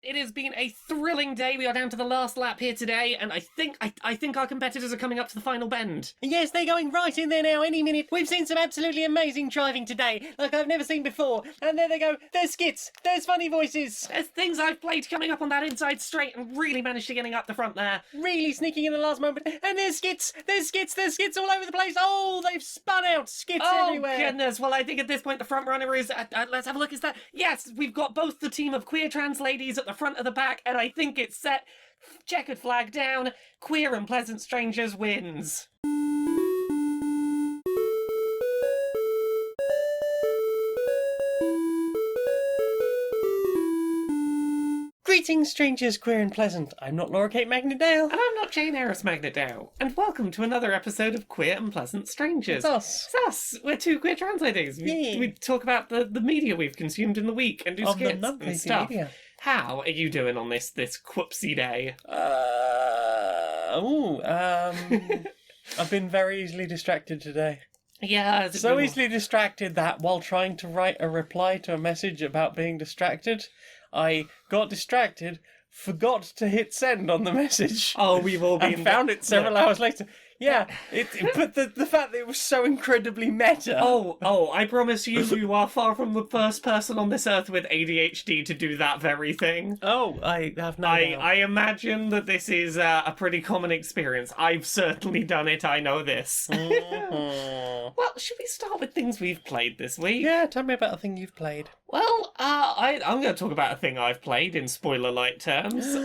It has been a thrilling day. We are down to the last lap here today, and I think our competitors are coming up to the final bend. Yes, they're going right in there now, any minute. We've seen some absolutely amazing driving today, like I've never seen before. And there they go. There's skits. There's funny voices. There's things I've played coming up on that inside straight and really managed to getting up the front there. Really sneaking in the last moment. And there's skits. There's skits all over the place. Oh, they've spun out. Skits everywhere. Oh, goodness. Well, I think at this point the front runner is... let's have a look. Is that... Yes, we've got both the team of queer trans ladies at the front of the back, and I think it's set. Checkered flag down. Queer and Pleasant Strangers wins. Greetings, strangers, queer and pleasant. I'm not Laura Kate Magnadale. And I'm not Jane Aerith Magnadale. And welcome to another episode of Queer and Pleasant Strangers. It's us. It's us. We're two queer trans ladies. We talk about the media we've consumed in the week and do skits and stuff. Media. How are you doing on this whoopsie day? I've been very easily distracted today. Yeah. So easily distracted that while trying to write a reply to a message about being distracted, I got distracted, forgot to hit send on the message. Oh, we've all been... And found it several hours later. Yeah, but the fact that it was so incredibly meta. Oh, I promise you are far from the first person on this earth with ADHD to do that very thing. Oh, I have no doubt. I imagine that this is a pretty common experience. I've certainly done it, I know this. Mm-hmm. Well, should we start with things we've played this week? Yeah, tell me about a thing you've played. Well, I'm going to talk about a thing I've played in spoiler-light terms.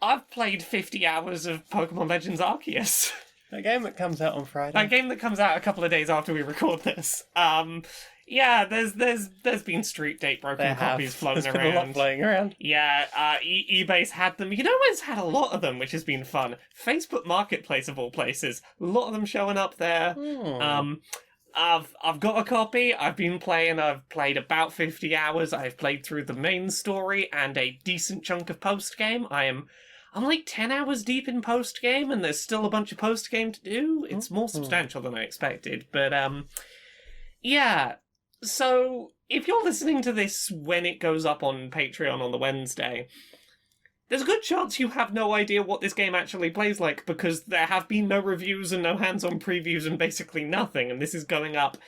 I've played 50 hours of Pokémon Legends Arceus. That game that comes out on Friday. That game that comes out a couple of days after we record this. Yeah, there's been street date broken copies floating around. There's been a lot flying around. Yeah, eBay's had them. You know where's had a lot of them, which has been fun? Facebook Marketplace of all places. A lot of them showing up there. I've got a copy. I've been playing. I've played about 50 hours. I've played through the main story and a decent chunk of post-game. I'm like 10 hours deep in post-game, and there's still a bunch of post-game to do. It's more substantial than I expected, but, yeah. So, if you're listening to this when it goes up on Patreon on the Wednesday, there's a good chance you have no idea what this game actually plays like, because there have been no reviews and no hands-on previews and basically nothing, and this is going up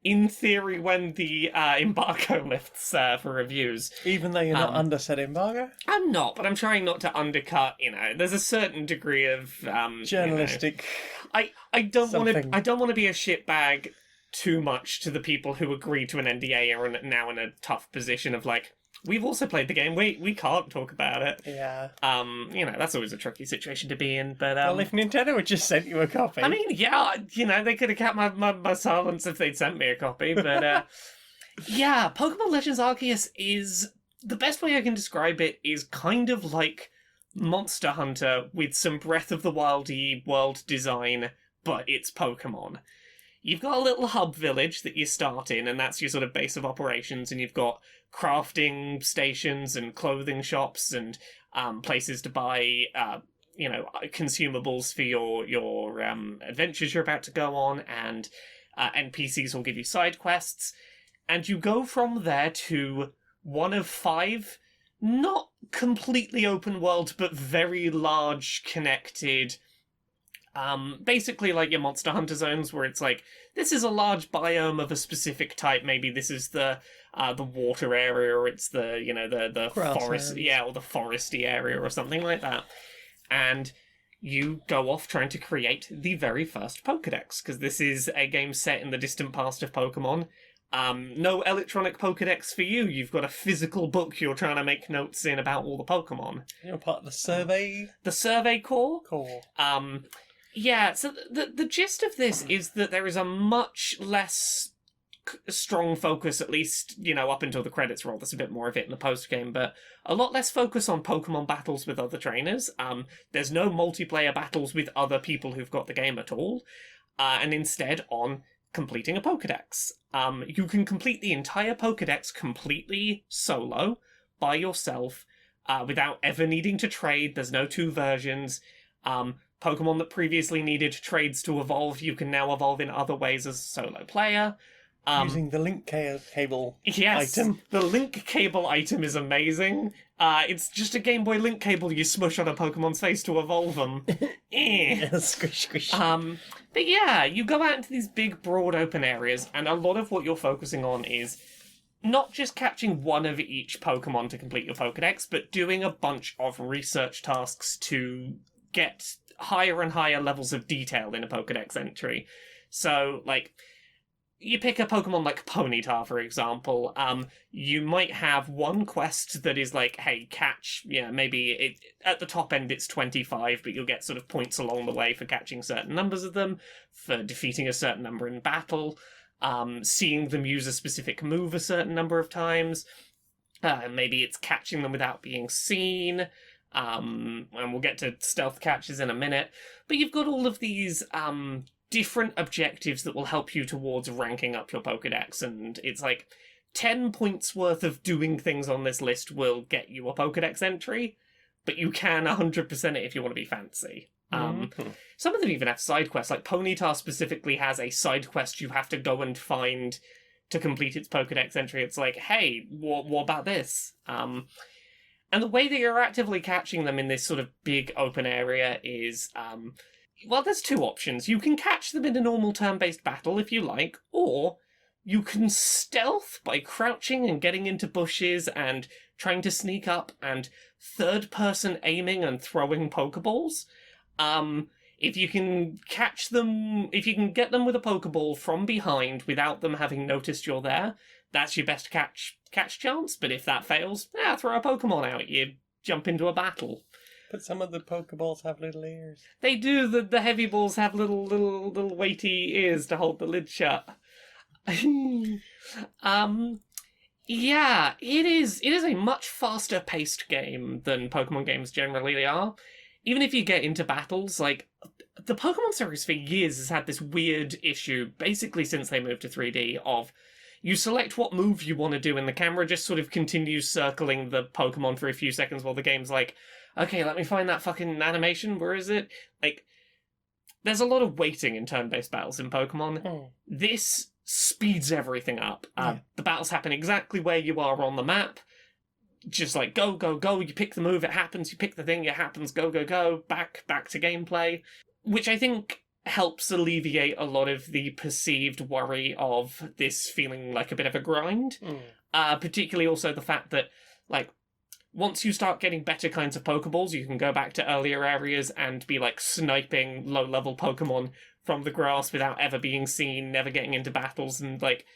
in theory when the embargo lifts for reviews. Even though you're not under said embargo? I'm not, but I'm trying not to undercut, there's a certain degree of... journalistic... I don't want to be a shitbag too much to the people who agree to an NDA are now in a tough position of like, we've also played the game, we can't talk about it. Yeah. That's always a tricky situation to be in, but... well, if Nintendo had just sent you a copy... I mean, yeah, they could have kept my silence if they'd sent me a copy, but, yeah, Pokemon Legends Arceus is... The best way I can describe it is kind of like Monster Hunter with some Breath of the Wild-y world design, but it's Pokemon. You've got a little hub village that you start in, and that's your sort of base of operations, and you've got crafting stations and clothing shops and places to buy, consumables for your adventures you're about to go on, and NPCs will give you side quests, and you go from there to one of 5, not completely open world, but very large connected... basically like your Monster Hunter zones where it's like, this is a large biome of a specific type, maybe this is the water area, or it's the forest, or the foresty area or something like that. And you go off trying to create the very first Pokedex, because this is a game set in the distant past of Pokemon. No electronic Pokedex for you. You've got a physical book you're trying to make notes in about all the Pokemon. You're part of the survey? The Survey Corps? Cool. Yeah, so the gist of this is that there is a much less strong focus, at least, up until the credits roll. There's a bit more of it in the post-game, but a lot less focus on Pokemon battles with other trainers. There's no multiplayer battles with other people who've got the game at all, and instead on completing a Pokedex. You can complete the entire Pokedex completely solo, by yourself, without ever needing to trade. There's no 2 versions. Pokemon that previously needed trades to evolve, you can now evolve in other ways as a solo player. Using the link cable Yes, item. the link cable item is amazing. It's just a Game Boy link cable you smush on a Pokemon's face to evolve them. Squish, squish. But yeah, you go out into these big, broad, open areas, and a lot of what you're focusing on is not just catching one of each Pokemon to complete your Pokedex, but doing a bunch of research tasks to get higher and higher levels of detail in a Pokedex entry. So, like, you pick a Pokemon like Ponyta, for example, you might have one quest that is like, hey, catch, maybe at the top end it's 25, but you'll get sort of points along the way for catching certain numbers of them, for defeating a certain number in battle, seeing them use a specific move a certain number of times, maybe it's catching them without being seen, and we'll get to stealth catches in a minute, but you've got all of these, different objectives that will help you towards ranking up your Pokedex, and it's like 10 points worth of doing things on this list will get you a Pokedex entry, but you can 100% it if you want to be fancy. Some of them even have side quests, like Ponyta specifically has a side quest you have to go and find to complete its Pokedex entry. It's like, hey, what about this? And the way that you're actively catching them in this sort of big open area is, well, there's two options. You can catch them in a normal turn-based battle if you like, or you can stealth by crouching and getting into bushes and trying to sneak up and third-person aiming and throwing Pokeballs. If you can catch them, if you can get them with a Pokeball from behind without them having noticed you're there, that's your best catch chance. But if that fails, throw a Pokemon out. You jump into a battle. But some of the Pokeballs have little ears. They do. The heavy balls have little weighty ears to hold the lid shut. Yeah, it is a much faster paced game than Pokemon games generally are. Even if you get into battles, like, the Pokemon series for years has had this weird issue, basically since they moved to 3D, of you select what move you want to do and the camera just sort of continues circling the Pokemon for a few seconds while the game's like, okay, let me find that fucking animation, where is it? Like, there's a lot of waiting in turn-based battles in Pokemon. This speeds everything up. The battles happen exactly where you are on the map. Just like, go, go, go, you pick the move, it happens, you pick the thing, it happens, go, go, go, back to gameplay. Which I think helps alleviate a lot of the perceived worry of this feeling like a bit of a grind. Particularly also the fact that, like, once you start getting better kinds of Pokeballs, you can go back to earlier areas and be, like, sniping low-level Pokemon from the grass without ever being seen, never getting into battles, and, like,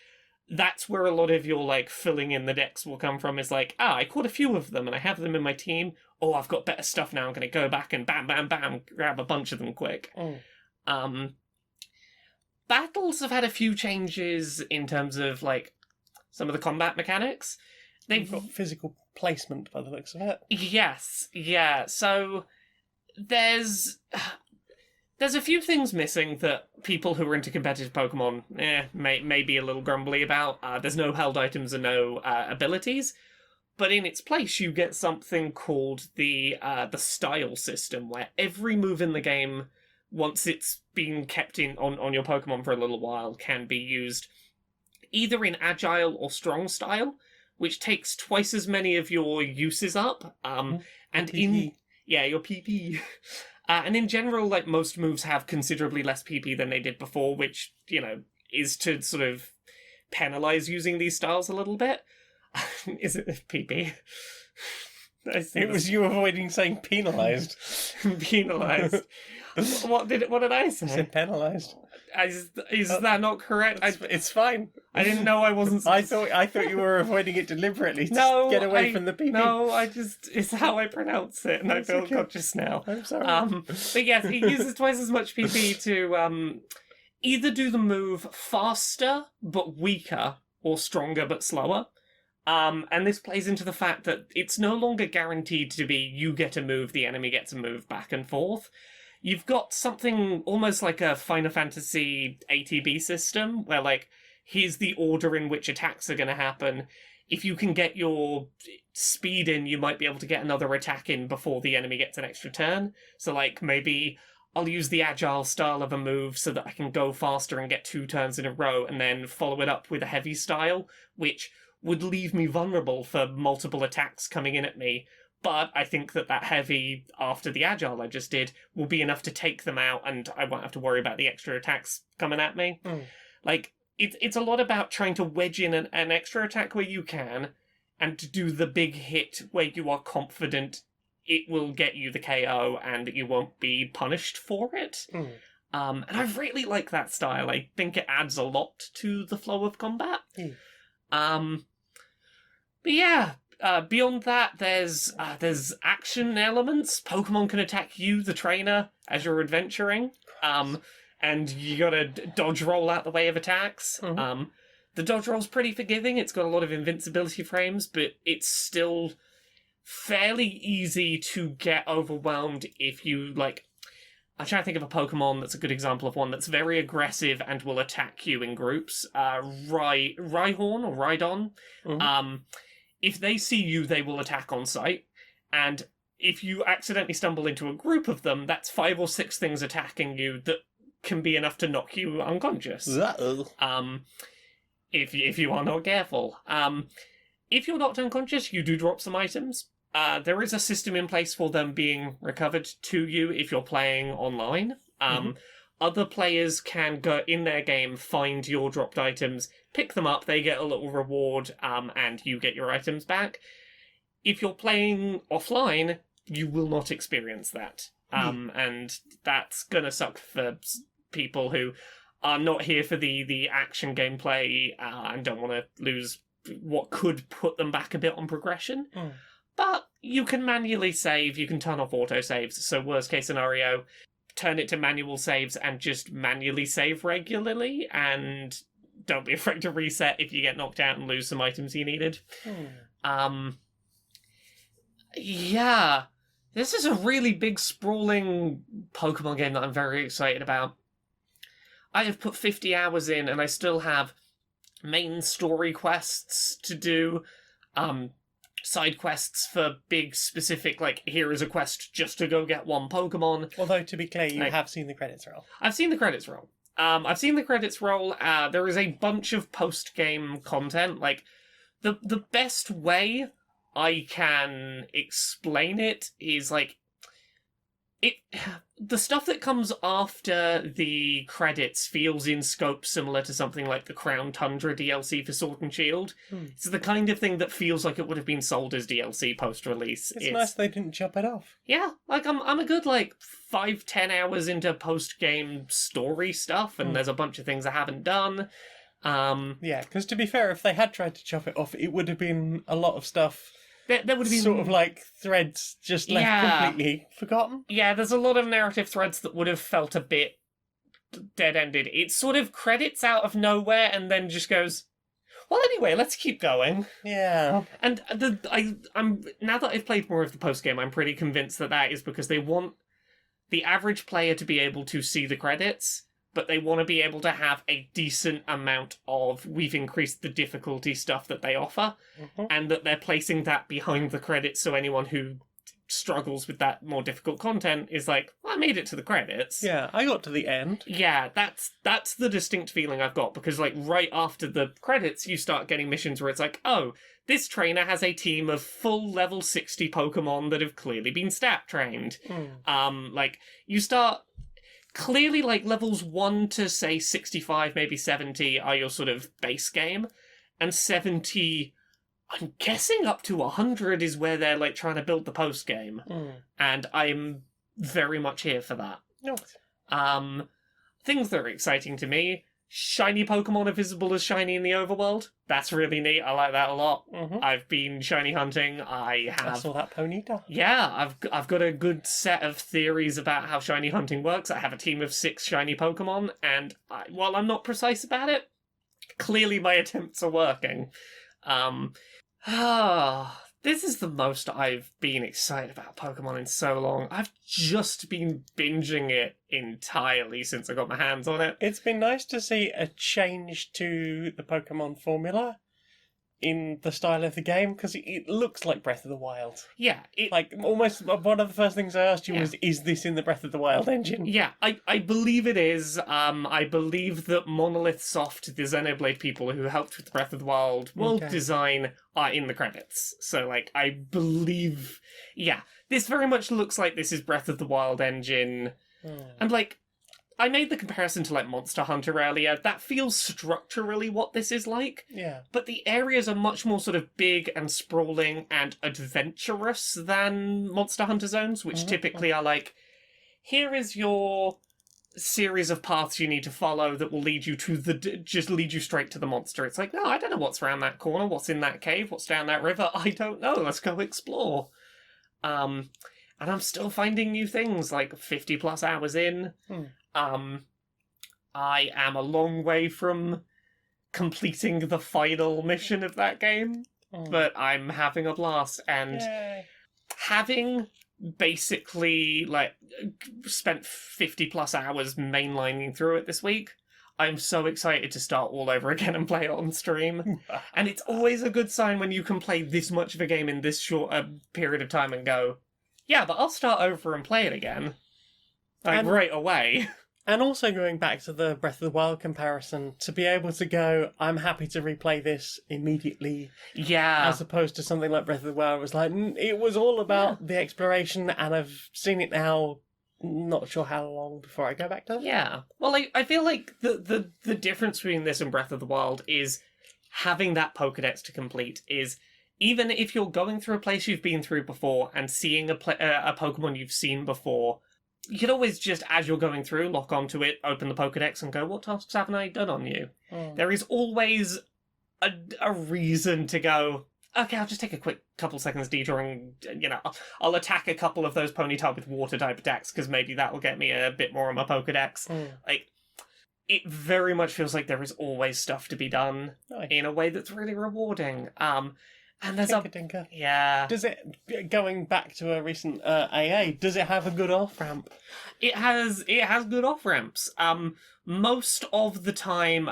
that's where a lot of your, like, filling in the decks will come from, is like, I caught a few of them and I have them in my team. Oh, I've got better stuff now, I'm going to go back and bam, bam, bam, grab a bunch of them quick. Battles have had a few changes in terms of, like, some of the combat mechanics. They've got physical placement by the looks of it. Yes, yeah. So there's a few things missing that people who are into competitive Pokemon may be a little grumbly about. There's no held items and no abilities, but in its place you get something called the style system, where every move in the game, once it's been kept on your Pokemon for a little while, can be used either in agile or strong style, which takes twice as many of your uses up. And your PP. And in general, like, most moves have considerably less PP than they did before, which, is to sort of penalize using these styles a little bit. Is it PP? It was you avoiding saying penalised. Penalised. What did I say? I said penalised. Is that not correct? It's fine. I didn't know I wasn't. I thought you were avoiding it deliberately to get away from the PP. No, it's how I pronounce it, and I feel conscious now. I'm sorry. But yes, it uses twice as much PP to either do the move faster but weaker, or stronger but slower. And this plays into the fact that it's no longer guaranteed to be you get a move, the enemy gets a move, back and forth. You've got something almost like a Final Fantasy ATB system, where, like, here's the order in which attacks are going to happen. If you can get your speed in, you might be able to get another attack in before the enemy gets an extra turn. So, like, maybe I'll use the agile style of a move so that I can go faster and get 2 turns in a row, and then follow it up with a heavy style, which would leave me vulnerable for multiple attacks coming in at me. But I think that heavy, after the agile I just did, will be enough to take them out, and I won't have to worry about the extra attacks coming at me. Like, it's a lot about trying to wedge in an extra attack where you can, and to do the big hit where you are confident it will get you the KO and you won't be punished for it. And I really like that style. I think it adds a lot to the flow of combat. But yeah, beyond that, there's action elements. Pokemon can attack you, the trainer, as you're adventuring. And you gotta dodge roll out the way of attacks. The dodge roll's pretty forgiving. It's got a lot of invincibility frames, but it's still fairly easy to get overwhelmed if you, like... I'm trying to think of a Pokemon that's a good example of one that's very aggressive and will attack you in groups. Rhyhorn or Rhydon. If they see you, they will attack on sight. And if you accidentally stumble into a group of them, that's 5 or 6 things attacking you that can be enough to knock you unconscious. If you are not careful. If you're knocked unconscious, you do drop some items. There is a system in place for them being recovered to you if you're playing online. Other players can go in their game, find your dropped items, pick them up, they get a little reward, and you get your items back. If you're playing offline, you will not experience that. And that's gonna suck for people who are not here for the action gameplay and don't want to lose what could put them back a bit on progression. But you can manually save, you can turn off autosaves, so worst case scenario, turn it to manual saves and just manually save regularly, and don't be afraid to reset if you get knocked out and lose some items you needed. Yeah, this is a really big, sprawling Pokemon game that I'm very excited about. I have put 50 hours in, and I still have main story quests to do, side quests for big, specific, like, here is a quest just to go get one Pokemon. Although, to be clear, you have seen the credits roll. I've seen the credits roll. There is a bunch of post-game content. Like, the best way I can explain it is, like, the stuff that comes after the credits feels in scope similar to something like the Crown Tundra DLC for Sword and Shield. It's the kind of thing that feels like it would have been sold as DLC post-release. It's nice they didn't chop it off. Yeah, like I'm a good 5-10 hours into post-game story stuff, and there's a bunch of things I haven't done. Yeah, because to be fair, if they had tried to chop it off, it would have been a lot of stuff. There would have been sort of like threads just left completely forgotten. Yeah, there's a lot of narrative threads that would have felt a bit dead-ended. It sort of credits out of nowhere and then just goes, well, anyway, let's keep going. Yeah. And I'm now that I've played more of the post-game, I'm pretty convinced that is because they want the average player to be able to see the credits, but they want to be able to have a decent amount of we've increased the difficulty stuff that they offer, and that they're placing that behind the credits so anyone who struggles with that more difficult content is like, well, I made it to the credits. Yeah, I got to the end. Yeah, that's the distinct feeling I've got, because right after the credits, you start getting missions where it's like, oh, this trainer has a team of full level 60 Pokemon that have clearly been stat trained. You start... Clearly, levels 1 to, say, 65, maybe 70 are your sort of base game. And 70, I'm guessing up to 100 is where they're, trying to build the post-game. And I'm very much here for that. Things that are exciting to me. Shiny Pokemon are visible as shiny in the overworld. That's really neat. I like that a lot. I've been shiny hunting. I saw that Ponyta. Yeah, I've got a good set of theories about how shiny hunting works. I have a team of 6 shiny Pokemon, and while I'm not precise about it, clearly my attempts are working. This is the most I've been excited about Pokemon in so long. I've just been binging it entirely since I got my hands on it. It's been nice to see a change to the Pokemon formula in the style of the game, because it looks like Breath of the Wild. Yeah, Like, almost one of the first things I asked you was, is this in the Breath of the Wild engine? yeah, I believe it is. I believe that Monolith Soft, the Xenoblade people who helped with Breath of the Wild world design, are in the credits. So, like, I believe... Yeah, this very much looks like this is Breath of the Wild engine. And, like, I made the comparison to, like, Monster Hunter earlier. That feels structurally what this is like. Yeah. But the areas are much more sort of big and sprawling and adventurous than Monster Hunter zones, which typically are like, here is your series of paths you need to follow that will lead you to just lead you straight to the monster. It's like, no, I don't know what's around that corner, what's in that cave, what's down that river. I don't know. Let's go explore. And I'm still finding new things, like 50 plus hours in. I am a long way from completing the final mission of that game, but I'm having a blast. And having basically, like, spent 50 plus hours mainlining through it this week, I'm so excited to start all over again and play it on stream. And it's always a good sign when you can play this much of a game in this short a period of time and go, yeah, but I'll start over and play it again. Like, right away. And also going back to the Breath of the Wild comparison, to be able to go, I'm happy to replay this immediately. Yeah. As opposed to something like Breath of the Wild, it was like, it was all about the exploration, and I've seen it now, not sure how long before I go back to it. Yeah. Well, like, I feel like the difference between this and Breath of the Wild is having that Pokedex to complete is, even if you're going through a place you've been through before and seeing a Pokemon you've seen before, you can always just, as you're going through, lock onto it, open the Pokedex and go, what tasks haven't I done on you? There is always a reason to go, okay, I'll just take a quick couple seconds detour and, I'll attack a couple of those Ponyta with water type attacks because maybe that will get me a bit more on my Pokedex. Like, it very much feels like there is always stuff to be done in a way that's really rewarding. And there's Tinker. Yeah. Does it, going back to a recent AA, does it have a good off-ramp? It has good off-ramps. Most of the time,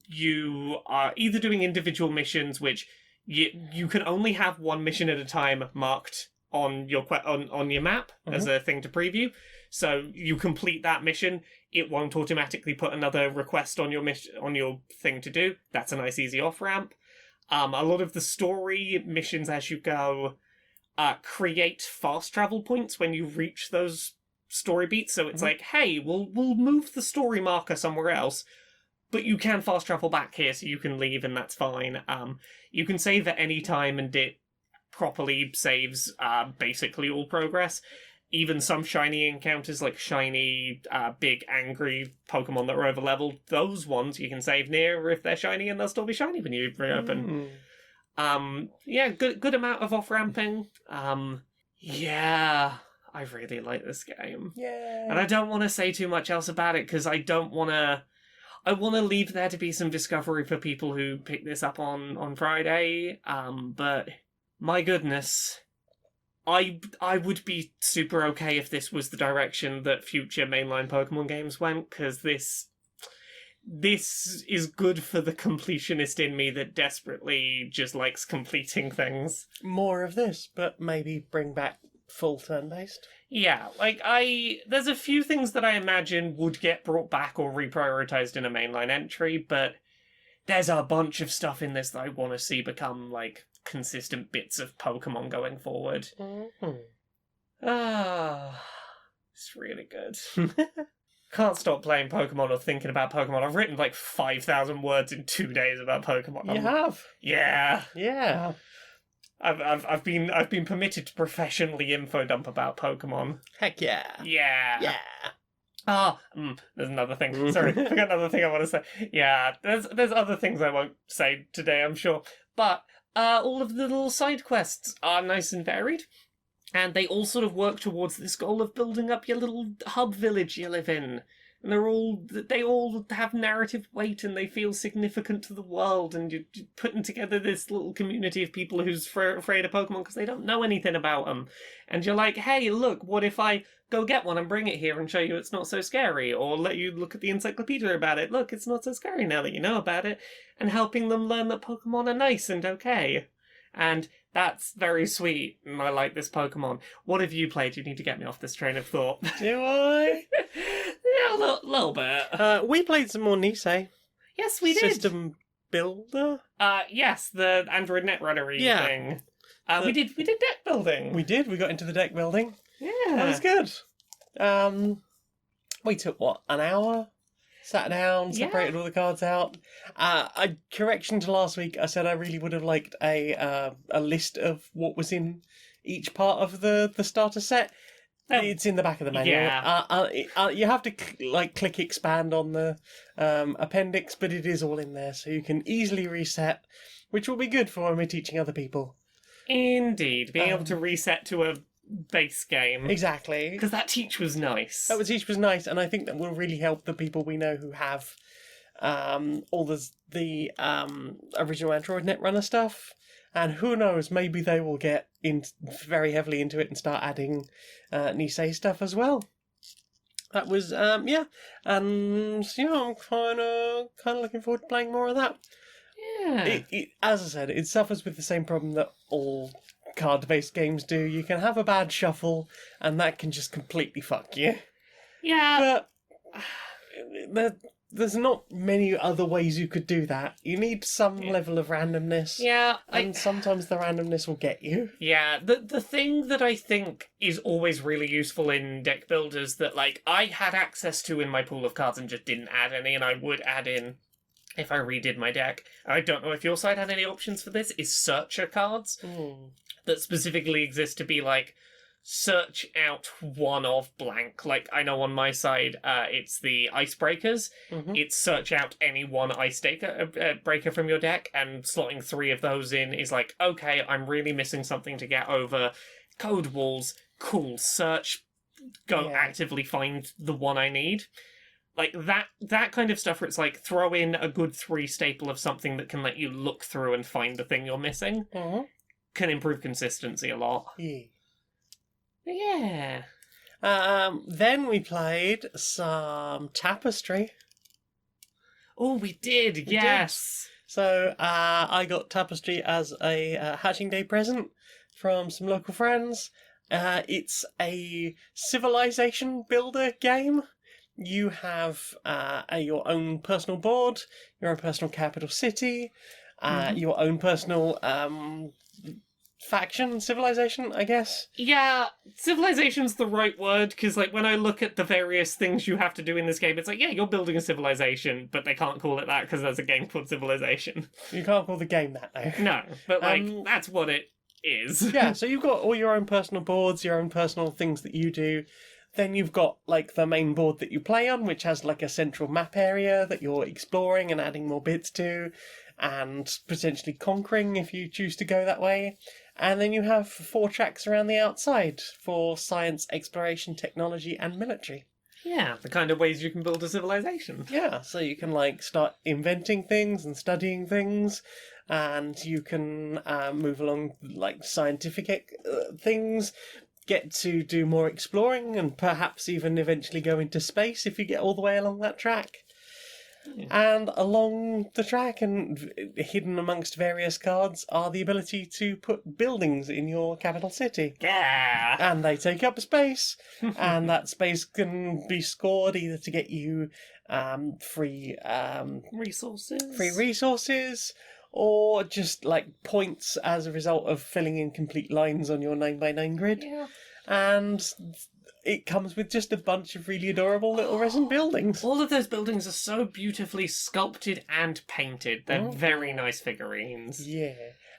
you are either doing individual missions, which you can only have one mission at a time marked on your on your map as a thing to preview. So you complete that mission, it won't automatically put another request on your on your thing to do. That's a nice easy off-ramp. A lot of the story missions as you go create fast travel points when you reach those story beats. So it's like, hey, we'll move the story marker somewhere else, but you can fast travel back here, so you can leave, and that's fine. You can save at any time, and it properly saves basically all progress. Even some shiny encounters, like shiny, big, angry Pokemon that are over-leveled, those ones you can save near if they're shiny, and they'll still be shiny when you reopen. Good amount of off-ramping. Yeah, I really like this game. Yeah. And I don't want to say too much else about it, because I don't want to... I want to leave there to be some discovery for people who pick this up on Friday, but my goodness... I would be super okay if this was the direction that future mainline Pokemon games went, because this is good for the completionist in me that desperately just likes completing things. More of this, but maybe bring back full turn-based? Yeah, like, there's a few things that I imagine would get brought back or reprioritized in a mainline entry, but there's a bunch of stuff in this that I want to see become, like, consistent bits of Pokemon going forward. It's really good. Can't stop playing Pokemon or thinking about Pokemon. I've written like 5,000 words in 2 days about Pokemon. You have? Yeah. Yeah. I've been permitted to professionally info dump about Pokemon. Heck yeah. Yeah. Yeah. There's another thing. Sorry, I forgot another thing I want to say. Yeah, there's other things I won't say today, I'm sure. But all of the little side quests are nice and varied, and they all sort of work towards this goal of building up your little hub village you live in. And they all have narrative weight and they feel significant to the world, and you're putting together this little community of people who's afraid of Pokemon because they don't know anything about them. And you're like, hey, look, what if I go get one and bring it here and show you it's not so scary, or let you look at the encyclopedia about it. Look, it's not so scary now that you know about it, and helping them learn that Pokemon are nice and okay. And that's very sweet, and I like this Pokemon. What have you played? You need to get me off this train of thought. Do I? Yeah, a little bit. We played some more Nisei. Yes, we did. System builder? Yes, the Android Netrunner-y thing. We did deck building. We did. We got into the deck building. Yeah. That was good. We took, an hour? Sat down, separated all the cards out. A correction to last week, I said I really would have liked a list of what was in each part of the starter set. It's in the back of the manual. Yeah. You have to click expand on the appendix, but it is all in there, so you can easily reset, which will be good for when we're teaching other people. Indeed, being able to reset to a base game. Exactly. Because that teach was nice. That teach was nice, and I think that will really help the people we know who have all the original Android Netrunner stuff. And who knows, maybe they will get in very heavily into it and start adding Nisei stuff as well. That was, and I'm kind of looking forward to playing more of that. Yeah. As I said, it suffers with the same problem that all card-based games do. You can have a bad shuffle, and that can just completely fuck you. Yeah. But there's not many other ways you could do that. You need some level of randomness. Yeah. And sometimes the randomness will get you. Yeah. The thing that I think is always really useful in deck builders that, I had access to in my pool of cards and just didn't add any, and I would add in if I redid my deck. I don't know if your side had any options for this, is searcher cards that specifically exist to be search out one of blank. I know on my side, it's the icebreakers. Mm-hmm. It's search out any one ice breaker from your deck, and slotting 3 of those in is okay, I'm really missing something to get over. Code walls, cool, search, go actively find the one I need. That kind of stuff where it's throw in a good 3 staple of something that can let you look through and find the thing you're missing. Mm-hmm. Can improve consistency a lot. Yeah. Then we played some Tapestry. Oh, we did, yes. So I got Tapestry as a Hatching Day present from some local friends. It's a civilization builder game. You have your own personal board, your own personal capital city, your own personal faction, civilization, I guess. Yeah, civilization's the right word, because when I look at the various things you have to do in this game, it's you're building a civilization, but they can't call it that because there's a game called Civilization. You can't call the game that, though. No, but that's what it is. Yeah, so you've got all your own personal boards, your own personal things that you do. Then you've got the main board that you play on, which has a central map area that you're exploring and adding more bits to, and potentially conquering if you choose to go that way. And then you have 4 tracks around the outside for science, exploration, technology, and military. Yeah, the kind of ways you can build a civilization. Yeah, so you can start inventing things and studying things, and you can move along scientific things, get to do more exploring, and perhaps even eventually go into space if you get all the way along that track. Yeah. And along the track and hidden amongst various cards are the ability to put buildings in your capital city. Yeah. And they take up space, and that space can be scored either to get you free resources, or just points as a result of filling in complete lines on your 9x9 grid. Yeah. And it comes with just a bunch of really adorable little resin buildings. All of those buildings are so beautifully sculpted and painted. They're very nice figurines. Yeah.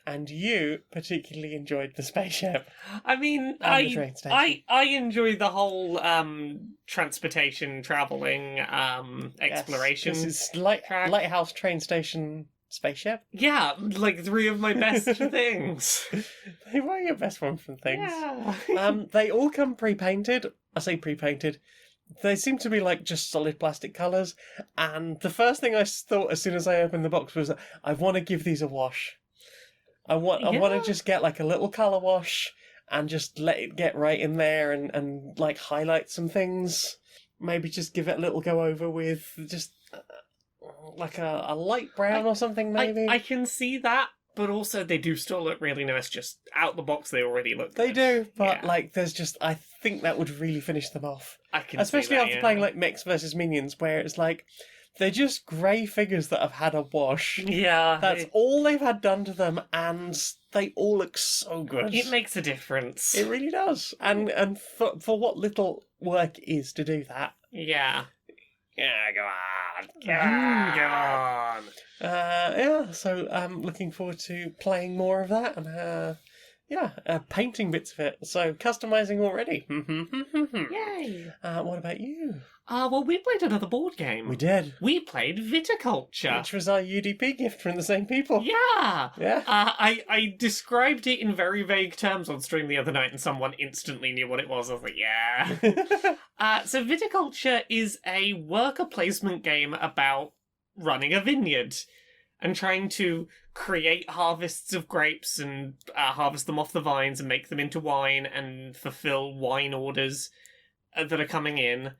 And you particularly enjoyed the spaceship. I mean, I enjoy the whole transportation, travelling, exploration. Yes, this is Lighthouse train station spaceship. Yeah, 3 of my best things. They were your best one from things. Yeah. They all come pre-painted. I say pre-painted. they seem to be like just solid plastic colours. And the first thing I thought as soon as I opened the box was, I want to give these a wash. I want to just get like a little colour wash and just let it get right in there and like highlight some things. Maybe just give it a little go over with just like a light brown or something, maybe. I can see that, but also they do still look really nice. Just out the box, they already look good. They do, but like there's just, I think that would really finish them off. I can Especially see that, after playing like Mechs vs Minions, where it's like they're just grey figures that have had a wash. Yeah. That's all they've had done to them, and they all look so good. It makes a difference. It really does. And for what little work it is to do that. Yeah. Yeah, go on. Go on. Yeah, so I'm looking forward to playing more of that and painting bits of it. So customizing already. Yay. What about you? Well, we played another board game. We did. We played Viticulture. Which was our UDP gift from the same people. Yeah. Yeah. I described it in very vague terms on stream the other night and someone instantly knew what it was. I was like, yeah. So Viticulture is a worker placement game about running a vineyard and trying to create harvests of grapes and harvest them off the vines and make them into wine and fulfill wine orders that are coming in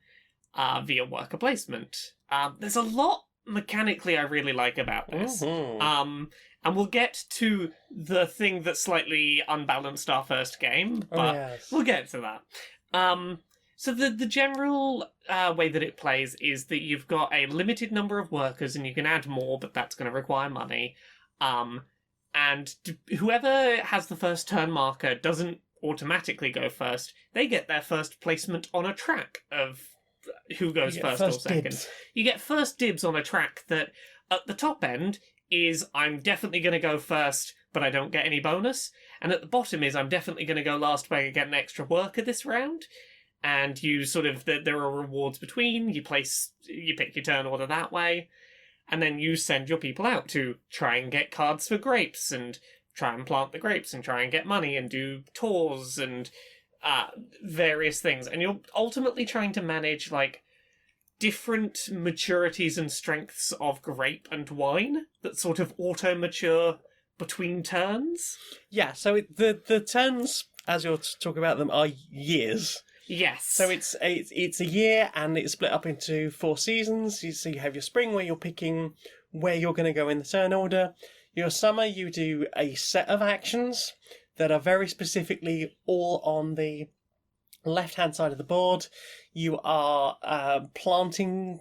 via worker placement. There's a lot mechanically I really like about this. Mm-hmm. And we'll get to the thing that slightly unbalanced our first game, but we'll get to that. So the general way that it plays is that you've got a limited number of workers and you can add more, but that's going to require money. And whoever has the first turn marker doesn't automatically go first. They get their first placement on a track of who goes first or second. Dibs. You get first dibs on a track that at the top end is I'm definitely going to go first, but I don't get any bonus. And at the bottom is I'm definitely going to go last, but I get an extra worker this round. And you sort of, there are rewards between, you pick your turn order that way, and then you send your people out to try and get cards for grapes, and try and plant the grapes, and try and get money, and do tours, and various things. And you're ultimately trying to manage, like, different maturities and strengths of grape and wine that sort of auto-mature between turns. Yeah, so the turns, as you're talking about them, are years. Yes. So it's a year, and it's split up into 4 seasons. So you have your spring, where you're picking where you're going to go in the turn order. Your summer, you do a set of actions that are very specifically all on the left-hand side of the board. You are planting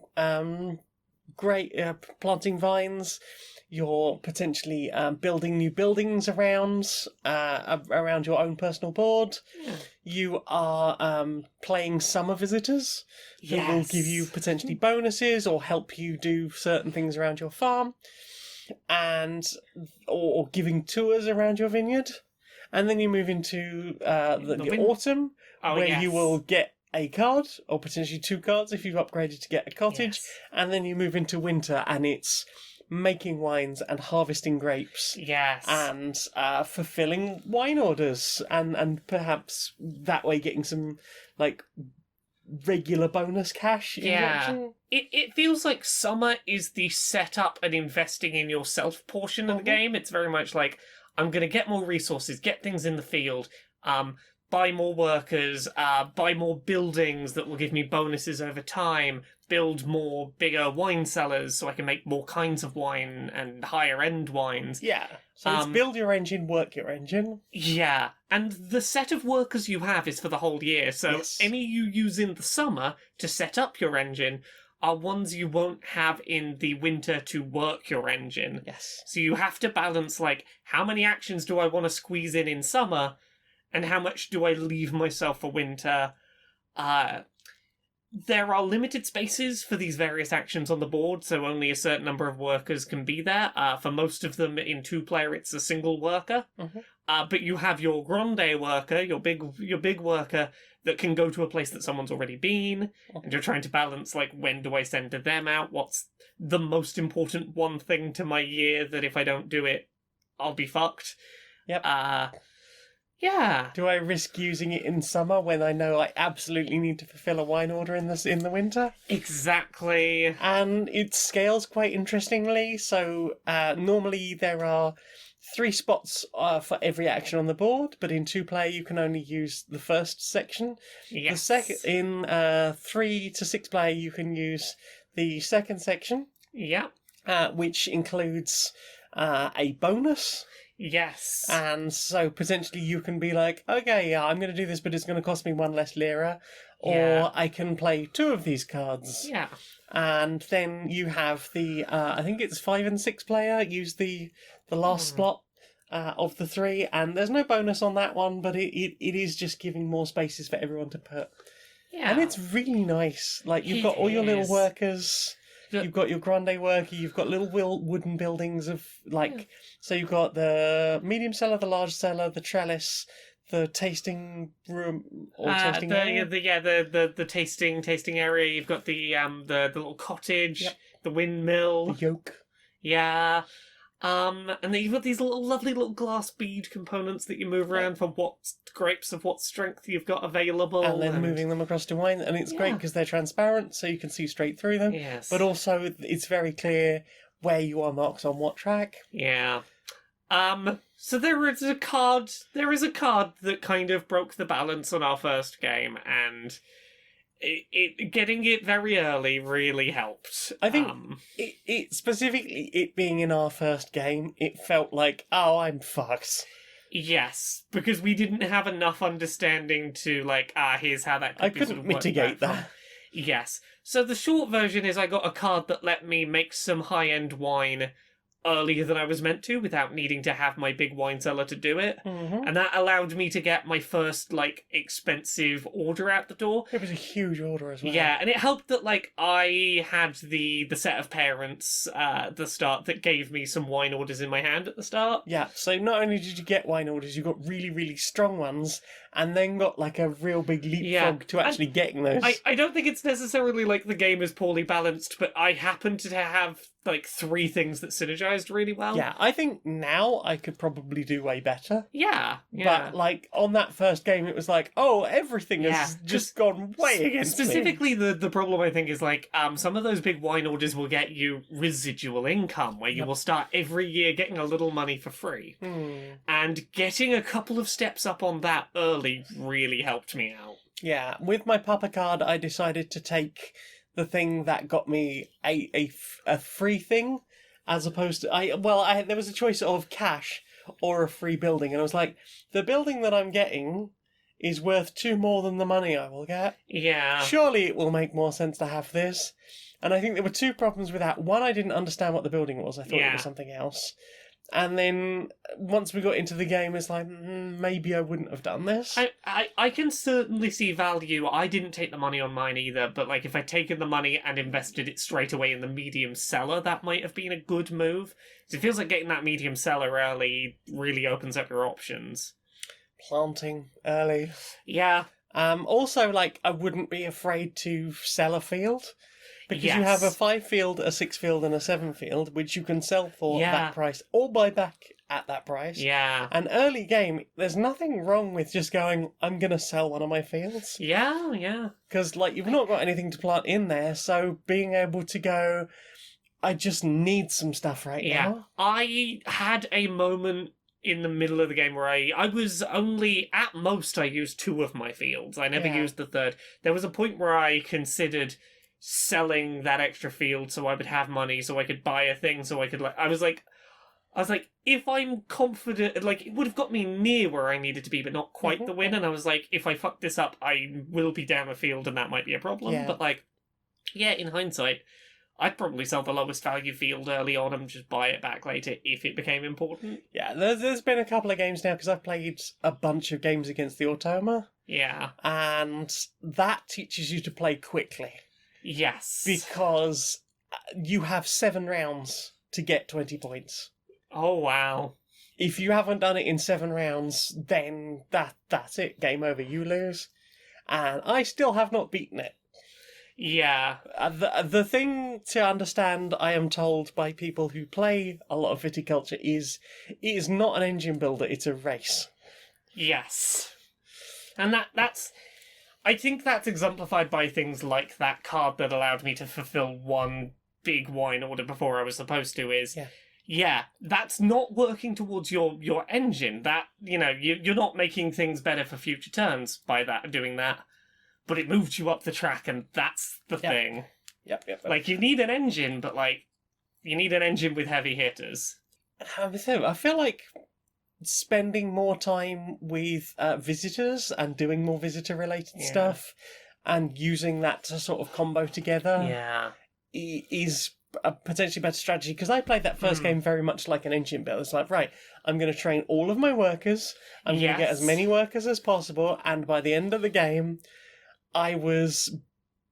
planting vines. You're potentially building new buildings around your own personal board. Yeah. You are playing summer visitors that will give you potentially bonuses or help you do certain things around your farm, and or giving tours around your vineyard. And then you move into the autumn, where you will get a card, or potentially 2 cards if you've upgraded to get a cottage. Yes. And then you move into winter, and it's making wines and harvesting grapes. Yes. And fulfilling wine orders, and perhaps that way getting some, like, regular bonus cash injection. It feels like summer is the setup and investing in yourself portion of the game. It's very much like, I'm going to get more resources, get things in the field, buy more workers, buy more buildings that will give me bonuses over time, build more bigger wine cellars so I can make more kinds of wine and higher end wines. Yeah. So it's build your engine, work your engine. Yeah. And the set of workers you have is for the whole year. So any you use in the summer to set up your engine are ones you won't have in the winter to work your engine. Yes. So you have to balance, like, how many actions do I want to squeeze in summer, and how much do I leave myself for winter? There are limited spaces for these various actions on the board, so only a certain number of workers can be there. For most of them in 2-player, it's a single worker. But you have your grande worker, your big worker, that can go to a place that someone's already been, and you're trying to balance, like, when do I send them out? What's the most important one thing to my year that if I don't do it, I'll be fucked? Yep. Yeah. Do I risk using it in summer when I know I absolutely need to fulfill a wine order in the winter? Exactly. And it scales quite interestingly. So normally there are 3 spots for every action on the board, but in 2-player you can only use the first section. Yes. The second in 3 to 6-player you can use the second section, Yeah. which includes a bonus. Yes. And so potentially you can be like, okay, yeah, I'm going to do this, but it's going to cost me 1 less lira. Or Yeah. I can play 2 of these cards. Yeah. And then you have the, I think it's 5 and 6-player, use the last slot of the 3. And there's no bonus on that one, but it is just giving more spaces for everyone to put. Yeah. And it's really nice. Like, you've got all your little workers. You've got your grande worker, you've got little wooden buildings of, like, so you've got the medium cellar, the large cellar, the trellis, the tasting room, or tasting area. The tasting area. You've got the little cottage, the windmill. The yoke. Yeah. And then you've got these lovely little glass bead components that you move around for what grapes of what strength you've got available. And then moving them across to wine. And it's great because they're transparent, so you can see straight through them. Yes. But also, it's very clear where you are marked on what track. Yeah. So there is a card that kind of broke the balance on our first game, and it getting it very early really helped. I think it specifically, it being in our first game, it felt like, oh, I'm fucked. Yes, because we didn't have enough understanding to, like, here's how that could I be couldn't sort of mitigate that. Yes. So the short version is I got a card that let me make some high-end wine earlier than I was meant to without needing to have my big wine cellar to do it. Mm-hmm. And that allowed me to get my first, like, expensive order out the door. It was a huge order as well. Yeah, and it helped that, like, I had the set of parents at the start that gave me some wine orders in my hand at the start. Yeah, so not only did you get wine orders, you got really, really strong ones, and then got, like, a real big leapfrog to actually getting those. I don't think it's necessarily, like, the game is poorly balanced, but I happened to have, like, 3 things that synergized really well. Yeah, I think now I could probably do way better. Yeah. But, like, on that first game, it was like, oh, everything has just gone way against me. Specifically, the problem, I think, is, like, some of those big wine orders will get you residual income, where you will start every year getting a little money for free. And getting a couple of steps up on that early really helped me out. Yeah, with my Papa card, I decided to take the thing that got me a free thing, as opposed to there was a choice of cash or a free building, and I was like, the building that I'm getting is worth 2 more than the money I will get. Yeah. Surely it will make more sense to have this. And I think there were 2 problems with that. One, I didn't understand what the building was. I thought it was something else. And then once we got into the game, it's like, maybe I wouldn't have done this. I can certainly see value. I didn't take the money on mine either, but, like, if I'd taken the money and invested it straight away in the medium cellar, that might have been a good move. Because it feels like getting that medium cellar early really opens up your options. Planting early. Yeah. Also, like, I wouldn't be afraid to sell a field. Because you have a 5 field, a 6 field, and a 7 field, which you can sell for that price, or buy back at that price. Yeah. And early game, there's nothing wrong with just going, I'm going to sell one of my fields. Yeah, yeah. Because, like, you've not got anything to plant in there, so being able to go, I just need some stuff right now. I had a moment in the middle of the game where I was only, at most, I used 2 of my fields. I never used the third. There was a point where I considered selling that extra field so I would have money, so I could buy a thing, so I could, like, I was like, if I'm confident, like, it would have got me near where I needed to be, but not quite the win, and I was like, if I fuck this up, I will be down a field, and that might be a problem, but, like, in hindsight, I'd probably sell the lowest value field early on and just buy it back later if it became important. Yeah, there's been a couple of games now, because I've played a bunch of games against the Automa. Yeah. And that teaches you to play quickly. Yes. Because you have 7 rounds to get 20 points. Oh, wow. If you haven't done it in 7 rounds, then that's it. Game over. You lose. And I still have not beaten it. Yeah. The thing to understand, I am told by people who play a lot of Viticulture, is it is not an engine builder, it's a race. Yes. And that's... I think that's exemplified by things like that card that allowed me to fulfill one big wine order before I was supposed to is... Yeah, that's not working towards your engine. That, you're not making things better for future turns by doing that. But it moved you up the track, and that's the thing. Yep. Like, you need an engine, but, like, you need an engine with heavy hitters. I feel like spending more time with visitors and doing more visitor-related stuff and using that to sort of combo together is a potentially better strategy, because I played that first game very much like an engine build. It's like, right, I'm going to train all of my workers, I'm going to get as many workers as possible, and by the end of the game, I was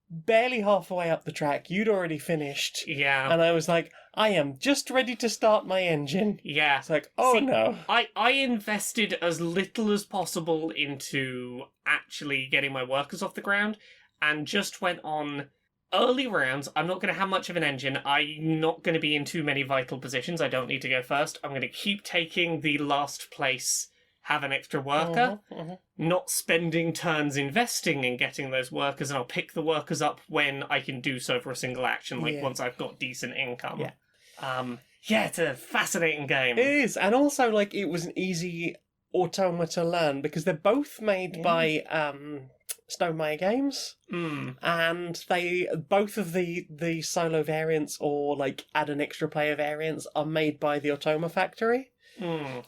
barely halfway up the track. You'd already finished. Yeah. And I was like, I am just ready to start my engine. Yeah. It's like, oh no. I invested as little as possible into actually getting my workers off the ground, and just went on early rounds. I'm not going to have much of an engine. I'm not going to be in too many vital positions. I don't need to go first. I'm going to keep taking the last place, have an extra worker, not spending turns investing in getting those workers, and I'll pick the workers up when I can do so for a single action, like once I've got decent income. It's a fascinating game. It is, and also, like, it was an easy automa to learn, because they're both made by Stonemaier Games, and they both of the solo variants or like add an extra player variants are made by the Automa Factory.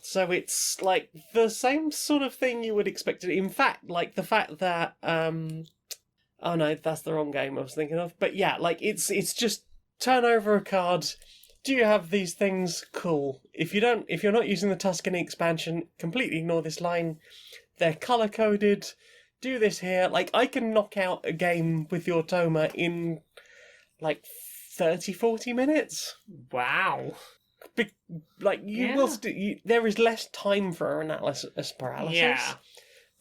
So it's like the same sort of thing you would expect. In fact, like the fact that oh no, that's the wrong game I was thinking of. But yeah, like it's just turn over a card. Do you have these things? Cool. If you're not using the Tuscany expansion, completely ignore this line. They're color coded. Do this here. Like, I can knock out a game with the Automa in like 30, 40 minutes. Wow. Like, there is less time for analysis paralysis. Yeah.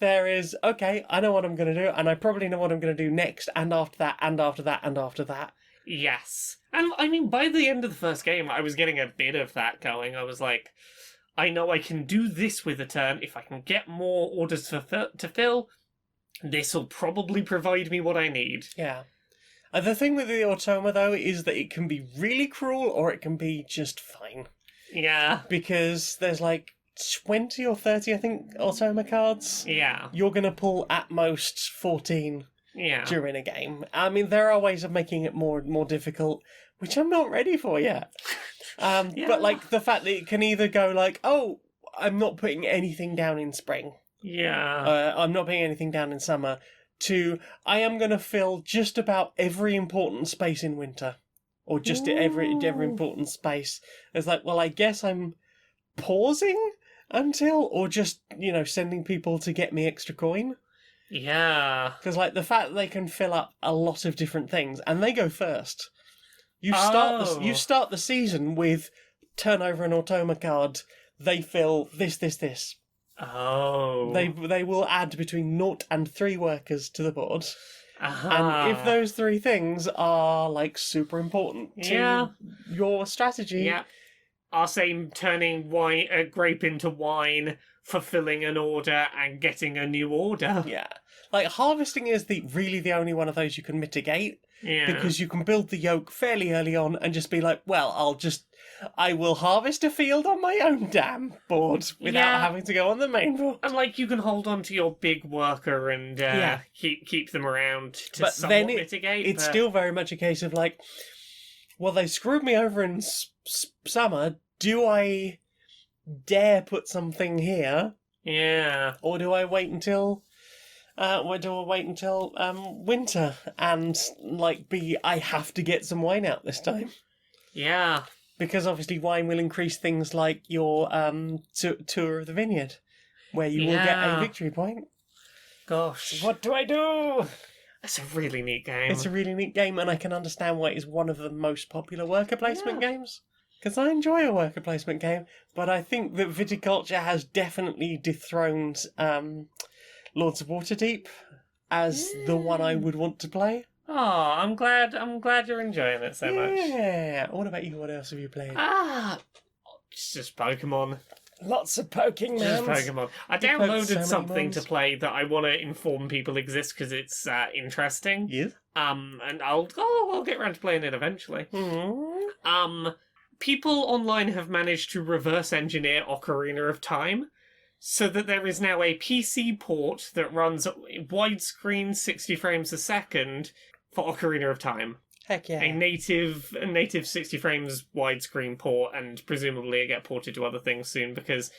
There is, okay, I know what I'm going to do, and I probably know what I'm going to do next, and after that, and after that, and after that. Yes. And, I mean, by the end of the first game, I was getting a bit of that going. I was like, I know I can do this with a turn. If I can get more orders to fill, this will probably provide me what I need. Yeah. The thing with the Automa, though, is that it can be really cruel, or it can be just fine. Yeah. Because there's like 20 or 30, I think, Automa cards. Yeah. You're going to pull at most 14 during a game. I mean, there are ways of making it more difficult, which I'm not ready for yet. But like the fact that it can either go like, oh, I'm not putting anything down in spring. Yeah. I'm not putting anything down in summer. To, I am going to fill just about every important space in winter. Or just every important space. It's like, well, I guess I'm pausing until, or just, sending people to get me extra coin. Yeah. Because, like, the fact that they can fill up a lot of different things, and they go first. You start the season with turn over an Automa card, they fill this. Oh. They will add between 0 and 3 workers to the board. Uh-huh. And if those 3 things are, like, super important to your strategy... Yeah. Our same turning a grape into wine, fulfilling an order, and getting a new order. Yeah. Like, harvesting is really the only one of those you can mitigate. Yeah. Because you can build the yoke fairly early on and just be like, well, I will harvest a field on my own damn board without having to go on the main board. And, like, you can hold on to your big worker and keep them around to somewhat mitigate. It's still very much a case of, like, well, they screwed me over in summer. Do I dare put something here? Yeah. Or do I wait until... winter and, like, I have to get some wine out this time. Yeah. Because obviously wine will increase things like your tour of the vineyard, where you will get a victory point. Gosh. So what do I do? That's a really neat game. It's a really neat game, and I can understand why it is one of the most popular worker placement games. Because I enjoy a worker placement game, but I think that Viticulture has definitely dethroned Lords of Waterdeep as the one I would want to play. Oh, I'm glad you're enjoying it so much. Yeah. What about you? What else have you played? It's just Pokémon. Lots of poking Just man. Pokemon. I They poked downloaded so many something to mons. play that I want to inform people exists because it's interesting. Yes. And I'll get around to playing it eventually. Mm. People online have managed to reverse engineer Ocarina of Time so that there is now a PC port that runs widescreen 60 frames a second for Ocarina of Time. Heck yeah. A native 60 frames widescreen port, and presumably it get ported to other things soon because,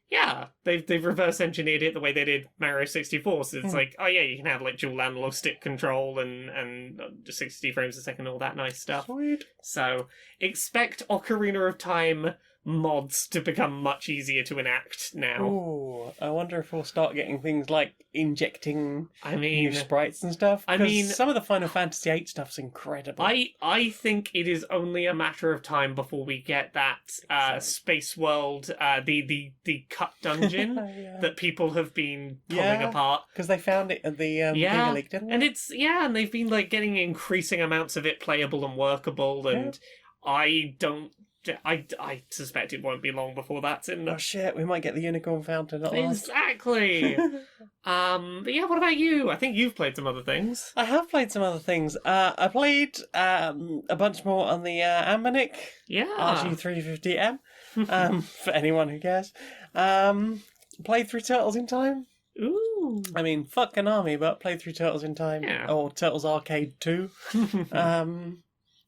yeah, they've reverse engineered it the way they did Mario 64. So it's like, oh yeah, you can have like dual analog stick control and 60 frames a second, all that nice stuff. Sweet. So expect Ocarina of Time mods to become much easier to enact now. Ooh, I wonder if we'll start getting things like injecting I mean, new sprites and stuff. I 'Cause mean- some of the Final Fantasy VIII stuff's incredible. I think it is only a matter of time before we get that Space World, the cut dungeon Yeah. that people have been pulling Yeah. apart. Because they found it at the Yeah, Giga League, didn't they? And they've been like getting increasing amounts of it playable and workable, and I suspect it won't be long before that's in Oh the... shit, we might get the Unicorn Fountain at last. Exactly. But yeah, what about you? I think you've played some other things. I have played some other things. I played a bunch more on the Ambonic Yeah. RG350M, for anyone who cares. Played through Turtles in Time. Ooh. I mean, fuck Konami, but played through Turtles in Time. Yeah. Or Turtles Arcade 2.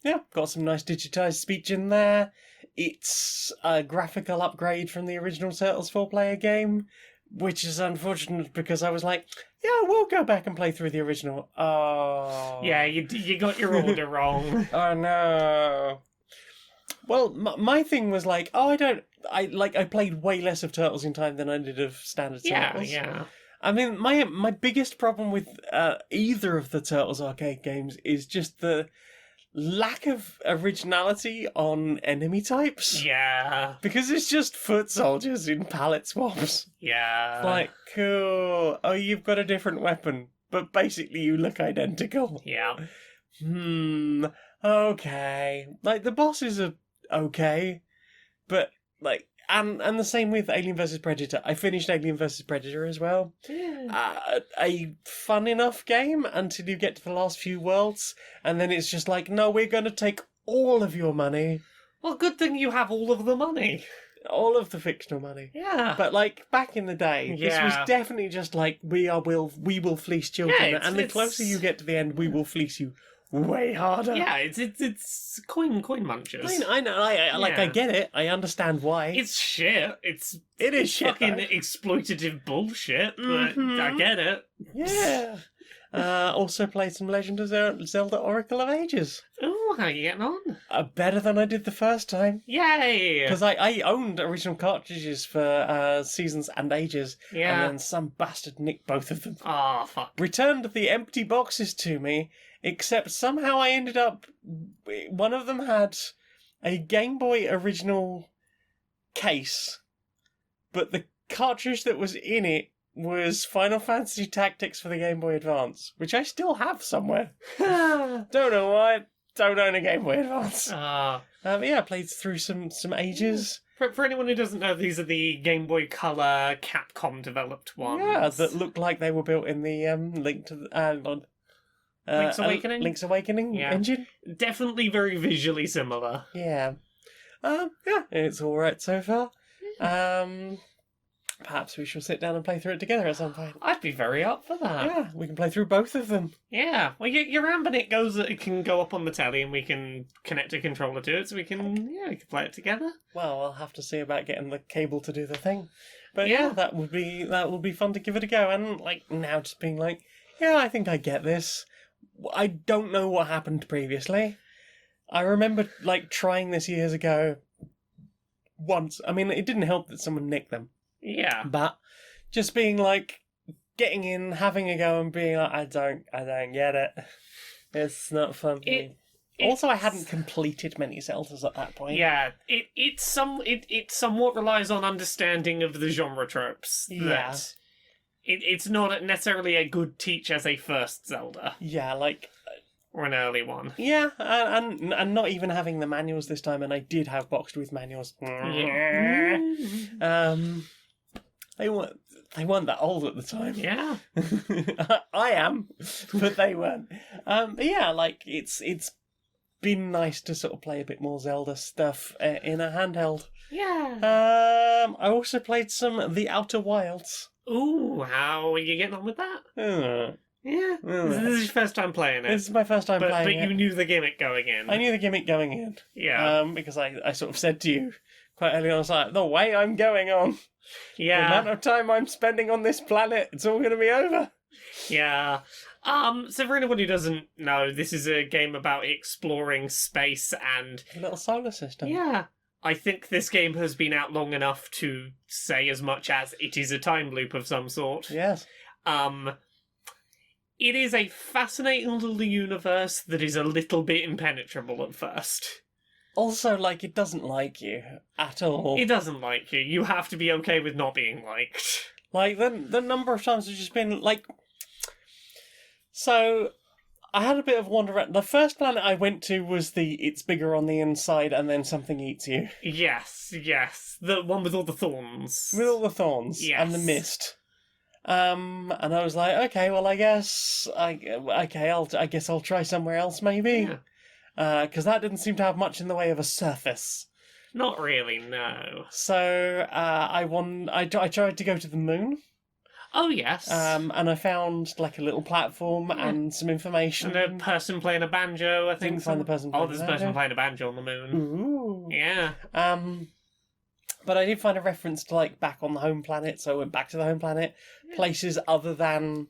Yeah, got some nice digitized speech in there. It's a graphical upgrade from the original Turtles 4-player game, which is unfortunate because I was like, yeah, we'll go back and play through the original. Oh. Yeah, you got your order wrong. Oh no. Well, my thing was like, I played way less of Turtles in Time than I did of standard Turtles. Yeah. I mean, my biggest problem with either of the Turtles arcade games is just the lack of originality on enemy types. Yeah. Because it's just foot soldiers in pallet swaps. Yeah. Like, cool. Oh, you've got a different weapon, but basically you look identical. Yeah. Okay. Like, the bosses are okay, but, like, and the same with Alien vs. Predator. I finished Alien vs. Predator as well. A fun enough game until you get to the last few worlds, and then it's just like, no, we're going to take all of your money. Well, good thing you have all of the money. All of the fictional money. Yeah. But, like, back in the day, this was Yeah. definitely just like, we will fleece children, Yeah, and the it's- closer you get to the end, we will fleece you way harder. Yeah, it's coin munchers. I know, I Yeah. get it, I understand why. It's shit. It is shit, fucking though. exploitative bullshit, but Mhm. I get it. Yeah. Also played some Legend of Zelda Oracle of Ages. Ooh, how you getting on? Better than I did the first time. Yay! Because I owned original cartridges for Seasons and Ages, Yeah. and then some bastard nicked both of them. Oh, fuck. Returned the empty boxes to me, except somehow I ended up... One of them had a Game Boy original case, but the cartridge that was in it was Final Fantasy Tactics for the Game Boy Advance, which I still have somewhere. Don't know why. Don't own a Game Boy Advance. Ah. Yeah, I played through some Ages. For anyone who doesn't know, these are the Game Boy Color Capcom developed ones. Yeah, that looked like they were built in the Link's Awakening? Link's Awakening Yeah. engine. Definitely very visually similar. Yeah. Yeah, it's all right so far. Perhaps we shall sit down and play through it together at some point. I'd be very up for that. Yeah, we can play through both of them. Yeah. Well, your Ambonit it can go up on the telly and we can connect a controller to it, so we can play it together. Well, I'll have to see about getting the cable to do the thing. But Yeah. yeah, that would be fun to give it a go. And like now, just being like, yeah, I think I get this. I don't know what happened previously. I remember like trying this years ago. Once, I mean, it didn't help that someone nicked them, Yeah. but just being like, getting in, having a go, and being like, I don't get it. It's not fun for me. Also, I hadn't completed many Zeldas at that point. Yeah, it somewhat relies on understanding of the genre tropes. Yeah. That it's not necessarily a good teach as a first Zelda. Yeah, like or an early one. Yeah, and not even having the manuals this time, and I did have boxed with manuals. Yeah. They weren't that old at the time. Yeah. I am, but they weren't. But yeah, like it's been nice to sort of play a bit more Zelda stuff in a handheld. Yeah. I also played some The Outer Wilds. Ooh, how are you getting on with that? Yeah. This is your first time playing it. This is my first time playing it. But you knew the gimmick going in. I knew the gimmick going in. Yeah. Because I sort of said to you quite early on, I was like, the way I'm going on, the amount of time I'm spending on this planet, it's all going to be over. Yeah. So for anyone who doesn't know, this is a game about exploring space and... A little solar system. Yeah. I think this game has been out long enough to say as much as it is a time loop of some sort. Yes. It is a fascinating little universe that is a little bit impenetrable at first. Also, like, it doesn't like you at all. It doesn't like you. You have to be okay with not being liked. Like, the number of times I've just been, like... So, I had a bit of wander around. The first planet I went to was it's bigger on the inside and then something eats you. Yes. The one with all the thorns. With all the thorns. Yes. And the mist. And I was like, okay, well, I guess I'll try somewhere else, maybe. Yeah. Because that didn't seem to have much in the way of a surface. Not really, no. So I tried to go to the moon. Oh, yes. And I found like a little platform and some information. And a person playing a banjo, I think. Didn't find the person Oh, playing there's the a person banjo. playing a banjo on the moon. Ooh. Yeah. But I did find a reference to like back on the home planet, so I went back to the home planet, places other than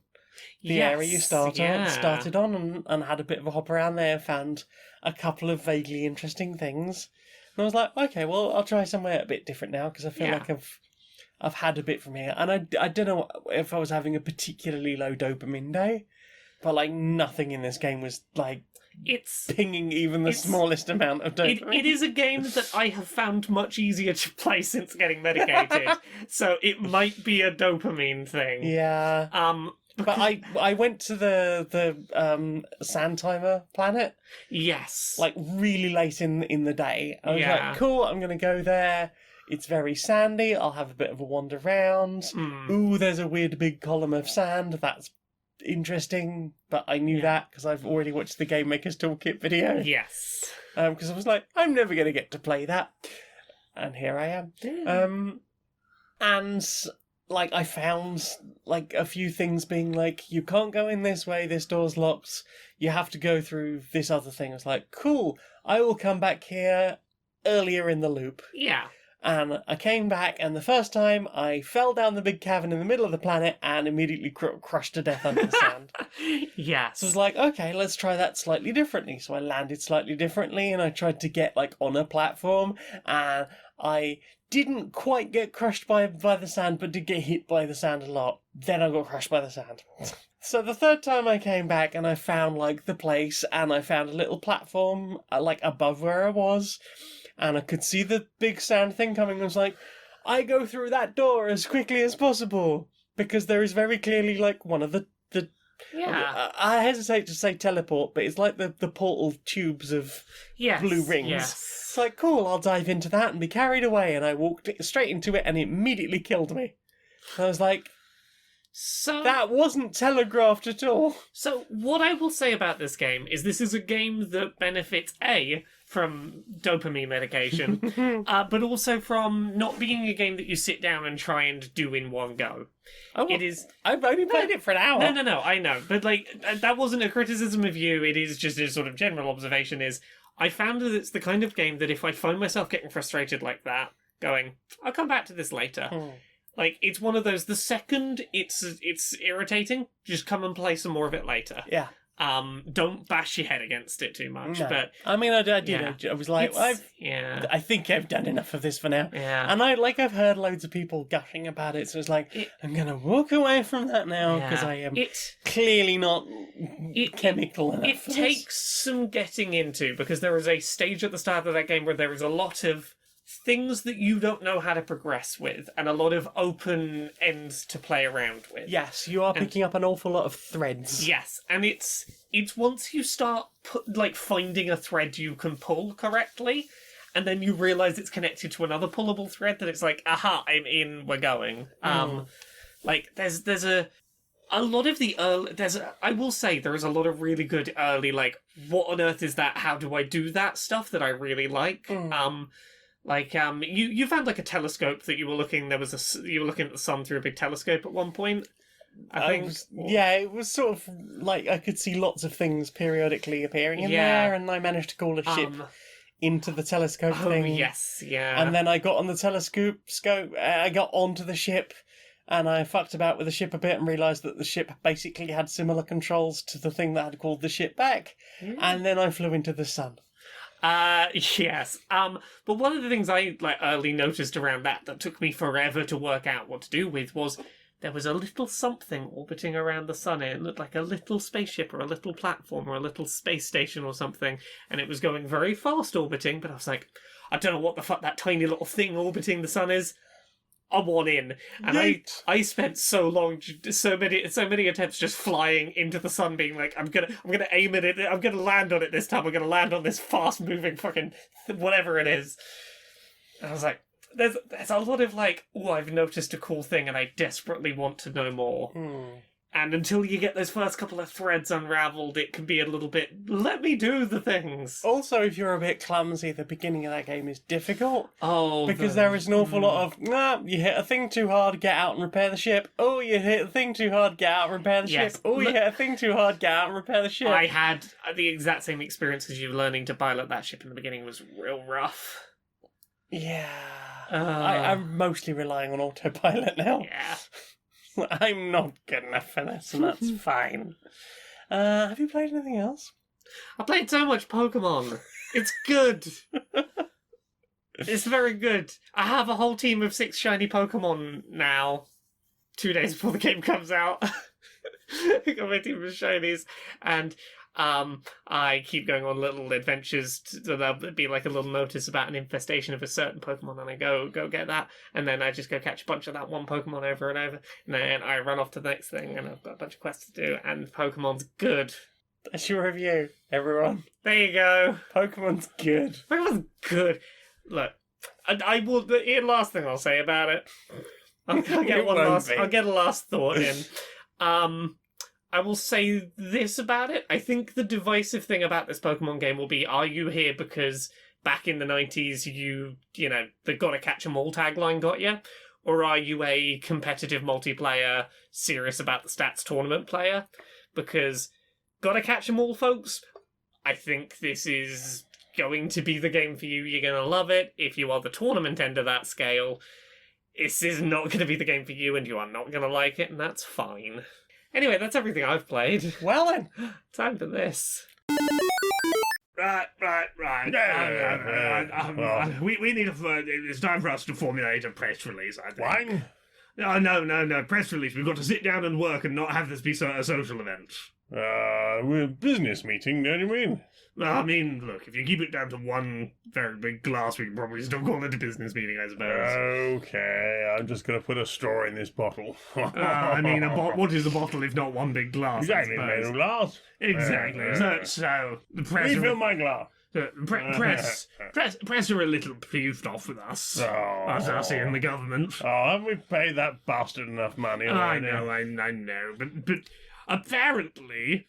the area you started on, and had a bit of a hop around there, found a couple of vaguely interesting things. And I was like, okay, well, I'll try somewhere a bit different now, because I feel like I've had a bit from here. And I don't know if I was having a particularly low dopamine day, but like nothing in this game was like pinging even the smallest amount of dopamine. It is a game that I have found much easier to play since getting medicated, so it might be a dopamine thing. Yeah. But I went to the sand timer planet. Yes. Like really late in the day. I was like, cool, I'm gonna go there. It's very sandy. I'll have a bit of a wander around. Ooh, there's a weird big column of sand. That's interesting. But I knew that because I've already watched the Game Maker's Toolkit video. Yes. Because I was like, I'm never going to get to play that. And here I am. And like I found like a few things being like, you can't go in this way, this door's locked. You have to go through this other thing. I was like, cool, I will come back here earlier in the loop. Yeah. And I came back, and the first time I fell down the big cavern in the middle of the planet and immediately crushed to death under the sand. Yes. So I was like, okay, let's try that slightly differently. So I landed slightly differently, and I tried to get like on a platform, and I didn't quite get crushed by the sand, but did get hit by the sand a lot. Then I got crushed by the sand. So the third time I came back, and I found like the place, and I found a little platform like above where I was. And I could see the big sand thing coming. I was like, I go through that door as quickly as possible. Because there is very clearly, like, one of the I hesitate to say teleport, but it's like the portal tubes of blue rings. Yes. It's like, cool, I'll dive into that and be carried away. And I walked straight into it, and it immediately killed me. And I was like, so that wasn't telegraphed at all. So what I will say about this game is this is a game that benefits from dopamine medication, but also from not being a game that you sit down and try and do in one go. Oh, it is. I've only played it for an hour. No, I know, but like that wasn't a criticism of you. It is just a sort of general observation. Is I found that it's the kind of game that if I find myself getting frustrated like that, going, I'll come back to this later. Like, it's one of those, the second it's irritating, just come and play some more of it later. Yeah. Don't bash your head against it too much. No. But I mean, I did. Yeah. I was like, I think I've done enough of this for now. Yeah. And I've heard loads of people gushing about it, so it's like, I'm going to walk away from that now, because I am clearly not chemical enough. It takes some getting into, because there is a stage at the start of that game where there is a lot of things that you don't know how to progress with, and a lot of open ends to play around with. Yes, you are picking up an awful lot of threads. Yes, and it's once you start finding a thread you can pull correctly, and then you realise it's connected to another pullable thread, that it's like, aha, I'm in, we're going. There's a lot of the early... I will say there is a lot of really good early, what on earth is that? How do I do that stuff that I really like? You found a telescope that you were looking... you were looking at the sun through a big telescope at one point, I think. It was sort of I could see lots of things periodically appearing in there, and I managed to call a ship into the telescope thing. Yes, yeah. And then I got on the telescope, I got onto the ship, and I fucked about with the ship a bit and realised that the ship basically had similar controls to the thing that had called the ship back. And then I flew into the sun. Yes. But one of the things I early noticed around that took me forever to work out what to do with was there was a little something orbiting around the sun. It looked like a little spaceship or a little platform or a little space station or something, and it was going very fast orbiting, but I was like, I don't know what the fuck that tiny little thing orbiting the sun is. I want in. And I spent so long, so many attempts just flying into the sun, being like, I'm gonna aim at it, I'm gonna land on it this time, I'm gonna land on this fast moving fucking whatever it is. And I was like, there's a lot of I've noticed a cool thing and I desperately want to know more. And until you get those first couple of threads unravelled, it can be a little bit, let me do the things. Also, if you're a bit clumsy, the beginning of that game is difficult. Oh, because there is an awful lot of, you hit a thing too hard, get out and repair the ship. Oh, you hit a thing too hard, get out and repair the ship. Oh, you hit a thing too hard, get out and repair the ship. I had the exact same experience as you. Learning to pilot that ship in the beginning was real rough. Yeah. I'm mostly relying on autopilot now. Yeah. I'm not good enough for this, and that's fine. Have you played anything else? I played so much Pokémon. It's good. It's very good. I have a whole team of 6 shiny Pokémon now. 2 days before the game comes out. I got my team of shinies, and I keep going on little adventures. There'll be a little notice about an infestation of a certain Pokemon, and I go get that, and then I just go catch a bunch of that one Pokemon over and over, and then I run off to the next thing, and I've got a bunch of quests to do, and Pokemon's good. That's your review, everyone. There you go. Pokemon's good. Pokemon's good. Look, I will. The last thing I'll say about it. I'll get a last thought in. I will say this about it. I think the divisive thing about this Pokemon game will be, are you here because back in the 90s the gotta catch 'em all tagline got you? Or are you a competitive multiplayer, serious about the stats tournament player? Because gotta catch 'em all, folks, I think this is going to be the game for you. You're gonna love it. If you are the tournament end of that scale, this is not going to be the game for you, and you are not going to like it, and that's fine. Anyway, that's everything I've played. Well then, time for this. Right. We need it's time for us to formulate a press release, I think. Why? No, press release. We've got to sit down and work and not have this be a social event. We're a business meeting, don't you mean? I mean, look, if you keep it down to one very big glass, we can probably still call it a business meeting, I suppose. Okay, I'm just going to put a straw in this bottle. I mean, what is a bottle if not one big glass? Exactly, made of glass. Exactly. So the press... Refill my glass. Press are a little peeved off with us. As us in the government. Haven't we paid that bastard enough money already? I know. But apparently...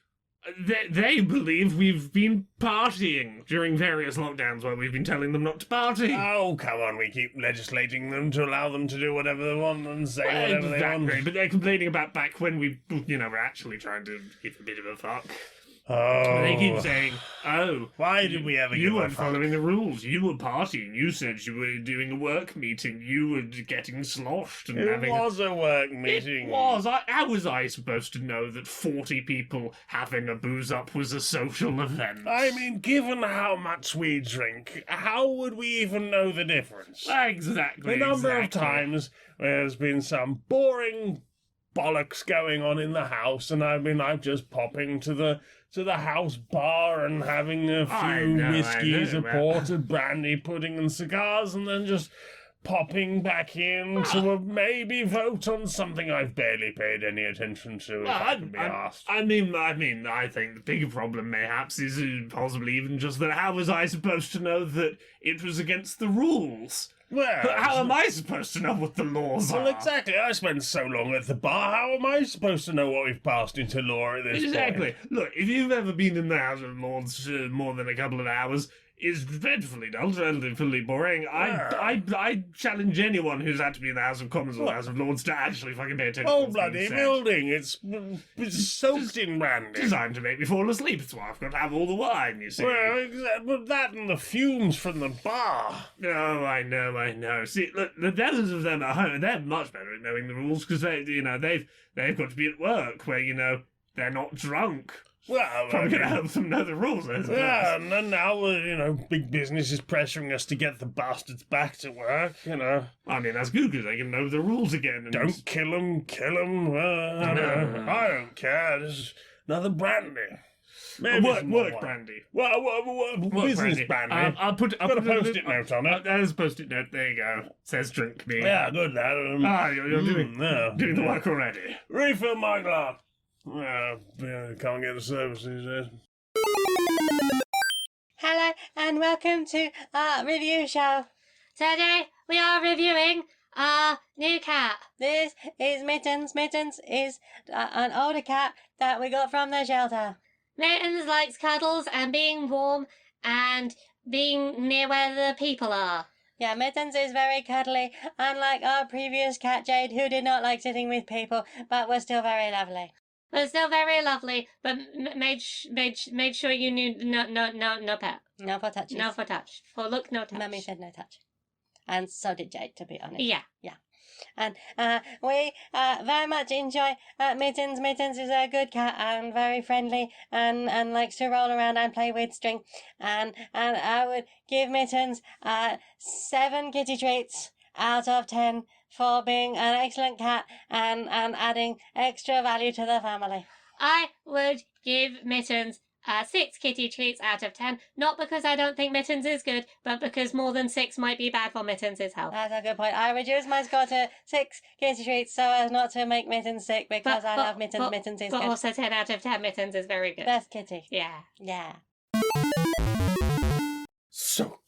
They believe we've been partying during various lockdowns where we've been telling them not to party. Oh, come on, we keep legislating them to allow them to do whatever they want and say whatever they want. But they're complaining about back when we, were actually trying to give a bit of a fuck. Oh. They keep saying, why did we ever You weren't following the rules. You were partying. You said you were doing a work meeting. You were getting sloshed. And It was a work meeting. It was. How was I supposed to know that 40 people having a booze up was a social event? I mean, given how much we drink, how would we even know the difference? Exactly. The number of times there's been some boring bollocks going on in the house, and I'm just popping to the house bar and having a few whiskies, a port, a brandy, pudding, and cigars, and then just popping back in to maybe vote on something I've barely paid any attention to, if I can be asked. I mean, I think the bigger problem perhaps is possibly even just that how was I supposed to know that it was against the rules? Well, how am I supposed to know what the laws are? Well, exactly. I spent so long at the bar. How am I supposed to know what we've passed into law at this point? Exactly. Look, if you've ever been in the House of Lords more than a couple of hours, it's dreadfully dull, dreadfully boring. I challenge anyone who's had to be in the House of Commons or the House of Lords to actually fucking pay attention. Oh, bloody building! It's soaked in brandy. Designed to make me fall asleep. That's why I've got to have all the wine, you see. Well, but that and the fumes from the bar. Oh, I know. See, look, the dozens of them at home, they're much better at knowing the rules because they've got to be at work where, they're not drunk. Well, probably going to help them know the rules. Yeah, and then now, big business is pressuring us to get the bastards back to work, I mean, that's good because they can know the rules again. And don't kill them. No. I don't care. This is another brandy. Work brandy. Well, business brandy. I'll put a post-it note on it. There's a post-it note. There you go. It says drink me. Yeah, good lad. You're doing the work already. Refill my glass. Can't get the service these days. Hello and welcome to our review show. Today we are reviewing our new cat. This is Mittens. Mittens is an older cat that we got from the shelter. Mittens likes cuddles and being warm and being near where the people are. Yeah, Mittens is very cuddly, unlike our previous cat Jade, who did not like sitting with people, but was still very lovely. But still very lovely, but made sure you knew no pet. No for touches. No for touch. For look, no touch. Mummy said no touch. And so did Jade, to be honest. Yeah. And we very much enjoy Mittens. Mittens is a good cat and very friendly and likes to roll around and play with string. And I would give Mittens 7 kitty treats out of 10 for being an excellent cat and adding extra value to the family. I would give Mittens 6 kitty treats out of 10, not because I don't think Mittens is good, but because more than 6 might be bad for Mittens' health. That's a good point. I reduced my score to 6 kitty treats so as not to make Mittens sick because I love Mittens. Mittens is good. But also 10 out of 10 Mittens is very good. Best kitty. Yeah. So,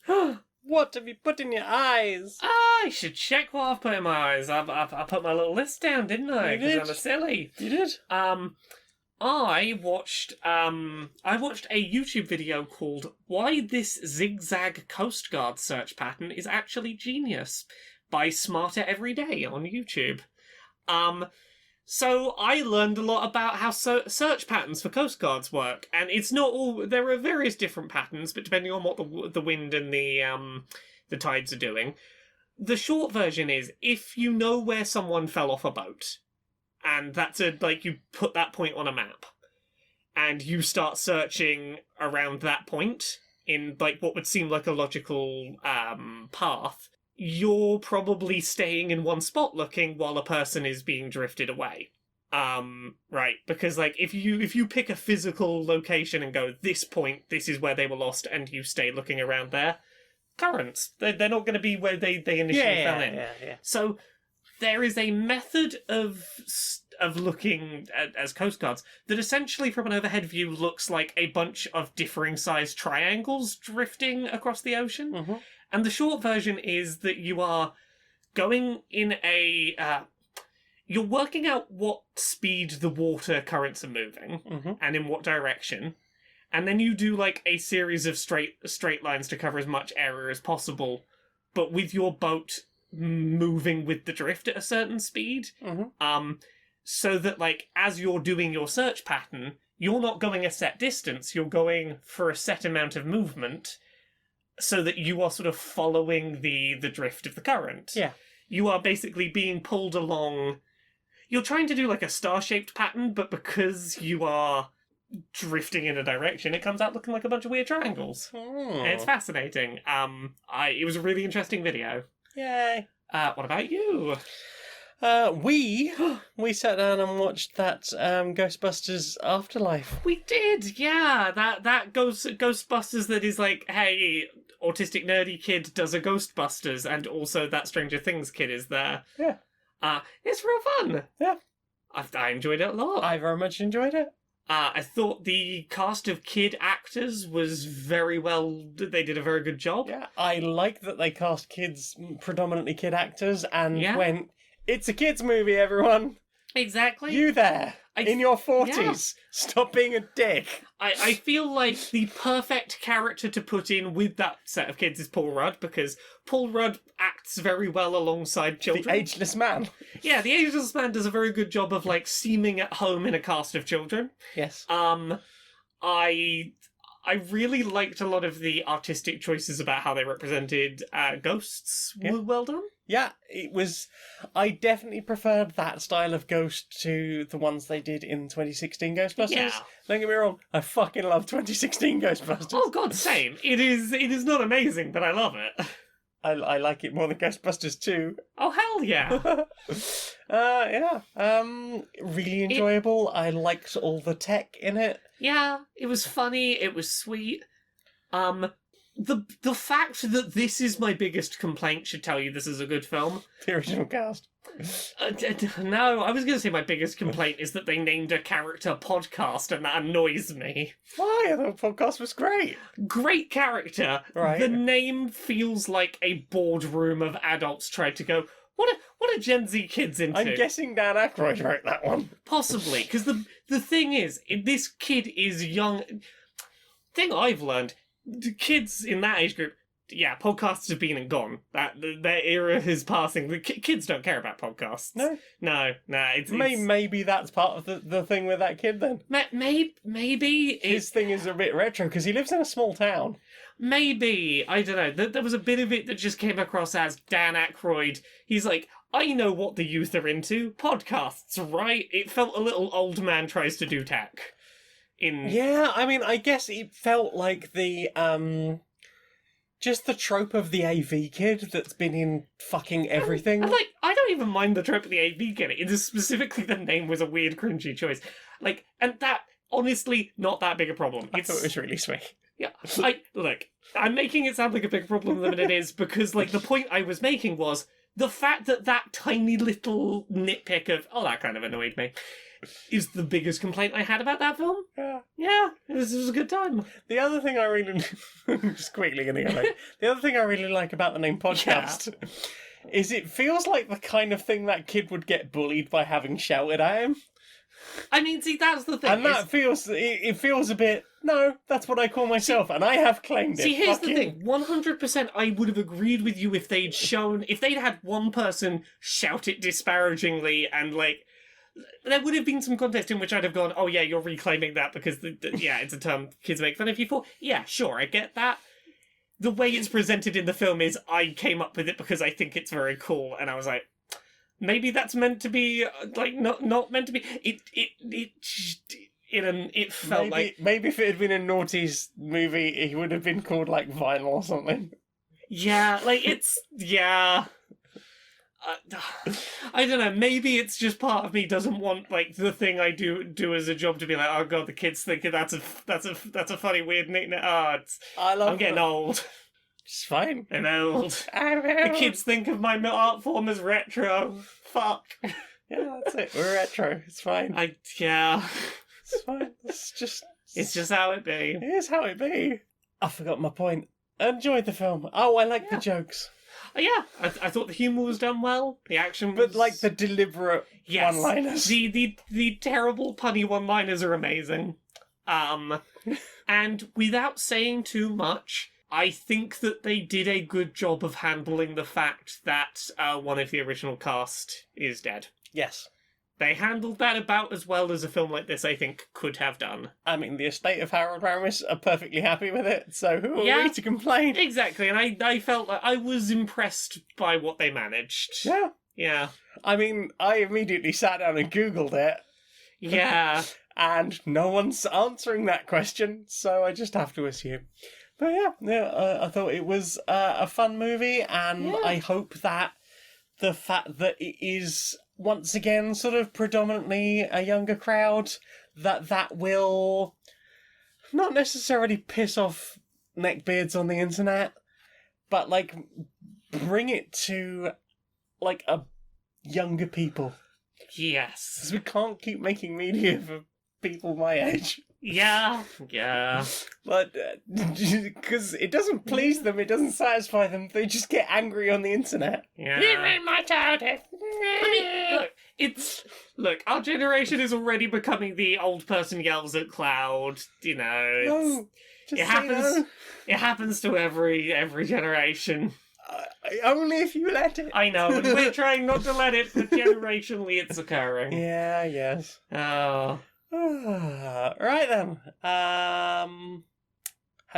what have you put in your eyes? I should check what I've put in my eyes. I put my little list down, didn't I? You did. Because I'm a silly. You did? I watched a YouTube video called "Why This Zigzag Coast Guard Search Pattern Is Actually Genius" by Smarter Every Day on YouTube. So I learned a lot about how search patterns for coast guards work, and it's not all. There are various different patterns, but depending on what the wind and the tides are doing. The short version is if you know where someone fell off a boat. And that's you put that point on a map, and you start searching around that point in what would seem like a logical path. You're probably staying in one spot looking while a person is being drifted away. Right, because if you pick a physical location and go, this point, this is where they were lost, and you stay looking around there, currents. They're not going to be where they initially fell in. Yeah. So there is a method of looking as coast guards that essentially from an overhead view looks like a bunch of differing sized triangles drifting across the ocean. Mm-hmm. And the short version is that you are going in you're working out what speed the water currents are moving and in what direction. And then you do a series of straight lines to cover as much area as possible, but with your boat moving with the drift at a certain speed. So that as you're doing your search pattern, you're not going a set distance, you're going for a set amount of movement so that you are sort of following the drift of the current. Yeah. You are basically being pulled along. You're trying to do a star-shaped pattern, but because you are drifting in a direction, it comes out looking like a bunch of weird triangles. And it's fascinating. It was a really interesting video. Yay. What about you? We sat down and watched that Ghostbusters Afterlife. We did, yeah. That Ghostbusters that is like, hey, autistic nerdy kid does a Ghostbusters, and also that Stranger Things kid is there. Yeah. It's real fun. Yeah. I enjoyed it a lot. I very much enjoyed it. I thought the cast of kid actors was very well. They did a very good job. Yeah, I like that they cast kids, predominantly kid actors, and Yeah. went, it's a kids' movie, everyone. Exactly. You there, in your 40s, Yeah. stop being a dick. I feel like the perfect character to put in with that set of kids is Paul Rudd, because Paul Rudd acts very well alongside children. The ageless man. Yeah, the ageless man does a very good job of like seeming at home in a cast of children. Yes. I really liked a lot of the artistic choices about how they represented ghosts. Yeah. Were well done. Yeah, it was. I definitely preferred that style of ghost to the ones they did in 2016 Ghostbusters. Yeah. Don't get me wrong, I fucking love 2016 Ghostbusters. Oh god, same. It is not amazing, but I love it. I like it more than Ghostbusters 2. Oh hell yeah. Really enjoyable. I liked all the tech in it. Yeah, it was funny, it was sweet. The fact that this is my biggest complaint should tell you this is a good film. The original cast. No, I was going to say my biggest complaint is that they named a character Podcast, and that annoys me. Why? I thought the podcast was great. Great character. Right. The name feels like a boardroom of adults tried to go, what are Gen Z kids into? I'm guessing Dan Aykroyd wrote that one. Possibly, because the thing is, this kid is young. Thing I've learned, the kids in that age group, yeah, podcasts have been and gone. Their era is passing. The kids don't care about podcasts. No. It's Maybe that's part of the thing with that kid then. maybe His thing is a bit retro because he lives in a small town. Maybe, I don't know. There was a bit of it that just came across as Dan Aykroyd. He's like, I know what the youth are into. Podcasts, right? It felt a little old man tries to do tech. Yeah, I mean, I guess it felt like the, just the trope of the AV kid that's been in fucking everything. And, like, I don't even mind the trope of the AV kid. It is specifically the name was a weird, cringy choice. Like, and that, honestly, not that big a problem. I thought it was really sweet. Yeah, I'm making it sound like a bigger problem than it is because, like, the point I was making was the fact that tiny little nitpick of, oh, that kind of annoyed me, is the biggest complaint I had about that film. Yeah, it was a good time. The other thing I really... just quickly going to go back. The other thing I really like about the name podcast is it feels like the kind of thing that kid would get bullied by having shouted at him. I mean, see, that's the thing. And that feels... It feels a bit... No, that's what I call myself, and I have claimed it. See, here's Fuck the you. thing. 100% I would have agreed with you if they'd had one person shout it disparagingly and, like, there would have been some context in which I'd have gone, oh yeah, you're reclaiming that because, it's a term kids make fun of you for. Yeah, sure, I get that. The way it's presented in the film is I came up with it because I think it's very cool, and I was like, maybe that's meant to be, like, not meant to be. It felt maybe if it had been a Naughty's movie, he would have been called like Vinyl or something. Yeah, like I don't know. Maybe it's just part of me doesn't want like the thing I do as a job to be like, oh god, the kids think that's a funny weird nickname. I'm getting old. It's fine. I'm old. The kids think of my art form as retro. Fuck. Yeah, that's it. We're retro. It's fine. It's fine. It's just how it be. It is how it be. I forgot my point. I enjoyed the film. Oh, I like the jokes. Yeah, I thought the humour was done well. The action was... But, like, the deliberate one-liners. The terrible punny one-liners are amazing. And without saying too much, I think that they did a good job of handling the fact that one of the original cast is dead. Yes. They handled that about as well as a film like this, I think, could have done. I mean, the estate of Harold Ramis are perfectly happy with it, so who are we to complain? Exactly, and I felt like I was impressed by what they managed. Yeah. Yeah. I mean, I immediately sat down and Googled it. Yeah. And no one's answering that question, so I just have to assume. But I thought it was a fun movie, and I hope that the fact that it is once again, sort of predominantly a younger crowd, that will not necessarily piss off neckbeards on the internet, but, like, bring it to, like, a younger people. Yes. Because we can't keep making media for people my age. Yeah. But, because it doesn't please them, it doesn't satisfy them, they just get angry on the internet. Yeah. You ruined my childhood. Look, our generation is already becoming the old person yells at cloud, you know. No, just It say happens. no. It happens to every generation. Only if you let it. I know, and we're trying not to let it, but generationally it's occurring. Yeah, yes. Oh. Right then. Have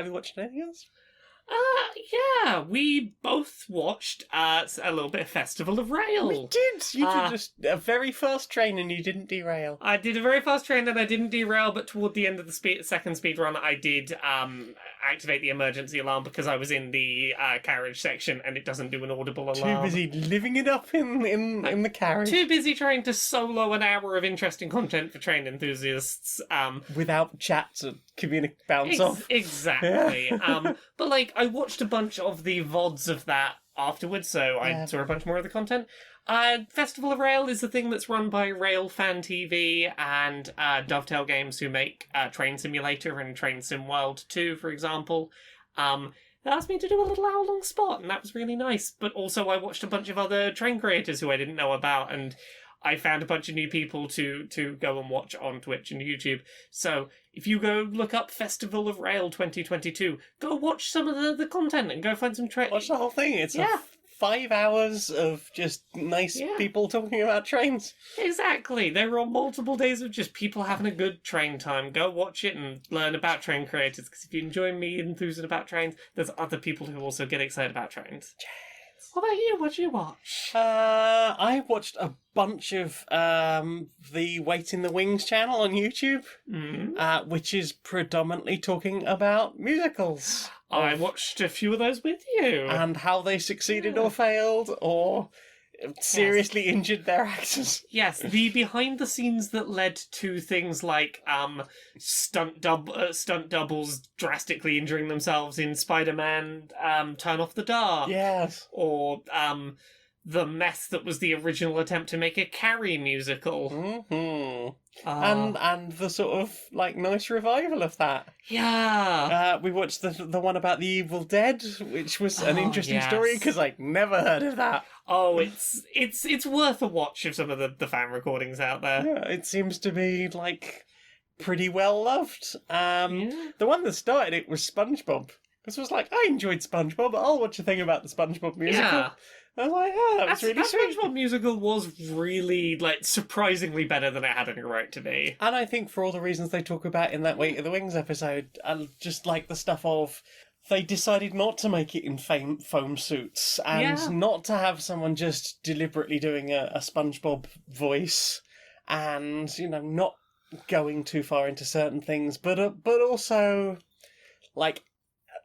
you watched anything else? Yeah, we both watched a little bit of Festival of Rail. We did. You did just a very fast train and you didn't derail. I did a very fast train and I didn't derail, but toward the end of the second speed run, I did activate the emergency alarm because I was in the carriage section and it doesn't do an audible alarm. Too busy living it up in the carriage. Too busy trying to solo an hour of interesting content for train enthusiasts. Without chat to bounce off. Exactly. But like, I watched a bunch of the VODs of that afterwards, so I saw a bunch more of the content. Festival of Rail is the thing that's run by Rail Fan TV and Dovetail Games, who make Train Simulator and Train Sim World 2, for example. They asked me to do a little hour-long spot, and that was really nice. But also I watched a bunch of other train creators who I didn't know about, and I found a bunch of new people to go and watch on Twitch and YouTube. So if you go look up Festival of Rail 2022, go watch some of the content and go find some train. Watch the whole thing. It's 5 hours of just nice people talking about trains. Exactly. There are multiple days of just people having a good train time. Go watch it and learn about train creators, because if you enjoy me enthusing about trains, there's other people who also get excited about trains. What about you? What did you watch? I watched a bunch of the Wait in the Wings channel on YouTube, which is predominantly talking about musicals. I watched a few of those with you. And how they succeeded or failed, or seriously injured their actors. Yes, the behind the scenes that led to things like stunt doubles drastically injuring themselves in Spider-Man Turn Off the Dark. Yes. Or the mess that was the original attempt to make a Carrie musical. Mm-hmm. And the sort of like nice revival of that. Yeah. We watched the one about the Evil Dead, which was an interesting story because I'd never heard of that. Oh, it's worth a watch of some of the fan recordings out there. Yeah, it seems to be like pretty well loved. The one that started it was SpongeBob. This was like, I enjoyed SpongeBob. I'll watch a thing about the SpongeBob musical. Yeah. I was like, oh, that was really sweet. SpongeBob musical was really, like, surprisingly better than it had any right to be. And I think for all the reasons they talk about in that Wait of the Wings episode, I just like the stuff of they decided not to make it in foam suits and not to have someone just deliberately doing a SpongeBob voice and, you know, not going too far into certain things, but also, like,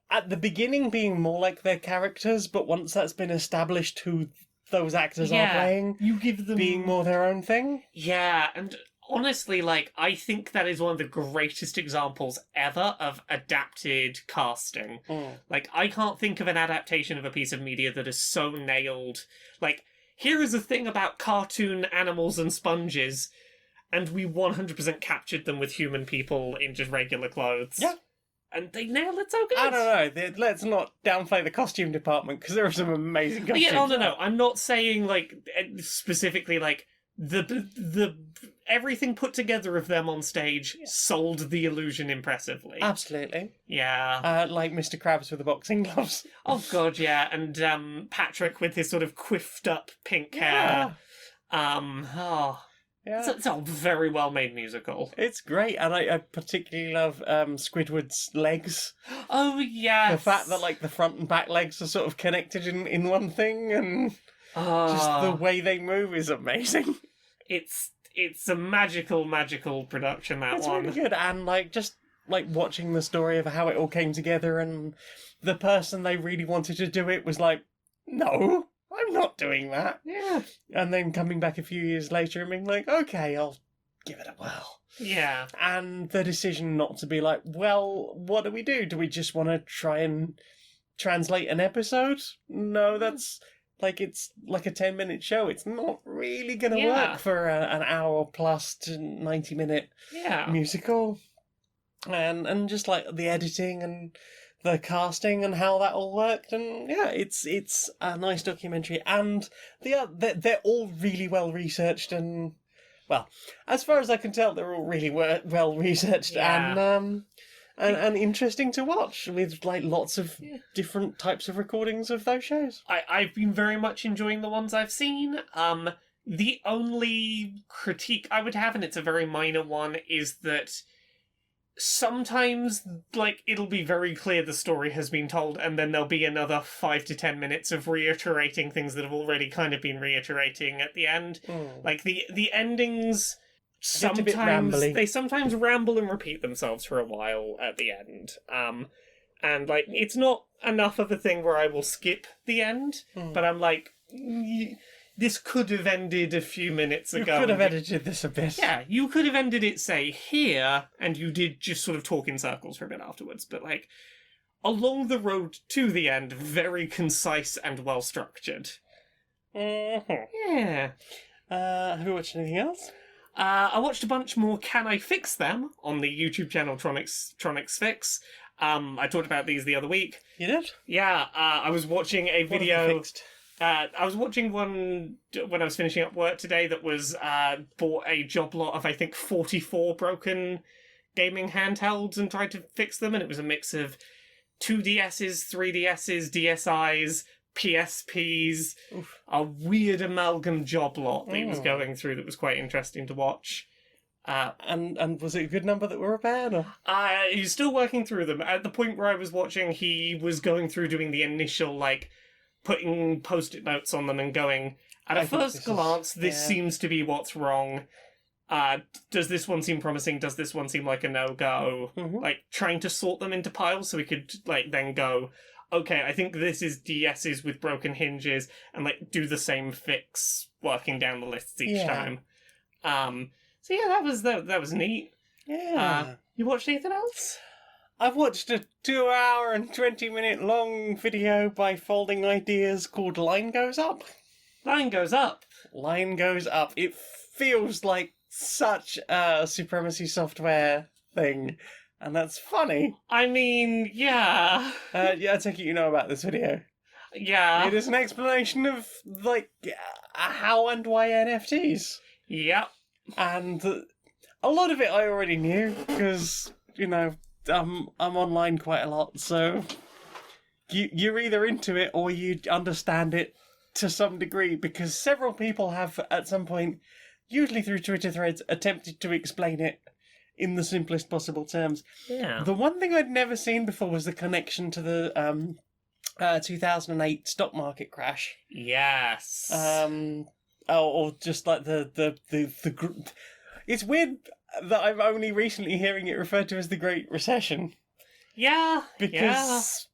at the beginning being more like their characters, but once that's been established who those actors are playing, you give them being more their own thing. Yeah, and honestly, like, I think that is one of the greatest examples ever of adapted casting. Like, I can't think of an adaptation of a piece of media that is so nailed. Like, here is a thing about cartoon animals and sponges, and we 100% captured them with human people in just regular clothes. Yeah. And they nailed it so good. I don't know. Let's not downplay the costume department, because there are some amazing costumes. Yeah, no. I'm not saying, like, specifically, like, the everything put together of them on stage sold the illusion impressively. Absolutely. Yeah. Like Mr. Krabs with the boxing gloves. Oh, God, yeah. And Patrick with his sort of quiffed up pink hair. Yeah. It's a very well-made musical. It's great, and I particularly love Squidward's legs. Oh, yes. The fact that, like, the front and back legs are sort of connected in one thing, and just the way they move is amazing. It's a magical production, that it's one. It's really good, and, like, just, like, watching the story of how it all came together, and the person they really wanted to do it was like, no, I'm not doing that. Yeah. And then coming back a few years later and being like, okay, I'll give it a whirl. Yeah. And the decision not to be like, well, what do we do? Do we just want to try and translate an episode? No, that's like, it's like a 10-minute show. It's not really going to work for an hour plus to 90-minute musical. And just like the editing and the casting and how that all worked, and yeah, it's a nice documentary, and they're all really well researched, and well, as far as I can tell, they're all really well researched and interesting to watch, with like lots of different types of recordings of those shows. I've been very much enjoying the ones I've seen. The only critique I would have, and it's a very minor one, is that sometimes, like, it'll be very clear the story has been told, and then there'll be another 5 to 10 minutes of reiterating things that have already kind of been reiterating at the end. Like, the endings sometimes they sometimes ramble and repeat themselves for a while at the end. And like, it's not enough of a thing where I will skip the end, but I'm like, this could have ended a few minutes ago. You could have edited this a bit. Yeah, you could have ended it, say, here, and you did just sort of talk in circles for a bit afterwards. But, like, along the road to the end, very concise and well-structured. Yeah. Have you watched anything else? I watched a bunch more Can I Fix Them on the YouTube channel Tronics Fix. I talked about these the other week. You did? Yeah, I was watching a video... What have you fixed? I was watching one when I was finishing up work today that was bought a job lot of, I think, 44 broken gaming handhelds and tried to fix them, and it was a mix of 2DSs, 3DSs, DSIs, PSPs, a weird amalgam job lot that he was going through that was quite interesting to watch. And was it a good number that were repaired? Or? He's still working through them. At the point where I was watching, he was going through doing the initial, like, putting post-it notes on them and going, at a first glance, this seems to be what's wrong. Does this one seem promising? Does this one seem like a no-go? Like, trying to sort them into piles so we could, like, then go, okay, I think this is DS's with broken hinges, and, like, do the same fix working down the lists each time. So yeah, that was neat. Yeah. You watched anything else? I've watched a 2 hour and 20-minute long video by Folding Ideas called Line Goes Up. Line Goes Up. Line Goes Up. It feels like such a Supremacy Software thing, and that's funny. I mean, yeah. Yeah, I take it you know about this video. Yeah. It is an explanation of, like, how and why NFTs. Yep. And a lot of it I already knew, because, you know, I'm online quite a lot, so you're either into it or you understand it to some degree, because several people have, at some point, usually through Twitter threads, attempted to explain it in the simplest possible terms. Yeah. The one thing I'd never seen before was the connection to the 2008 stock market crash. Yes. Or just like the it's weird that I'm only recently hearing it referred to as the Great Recession. Yeah. Because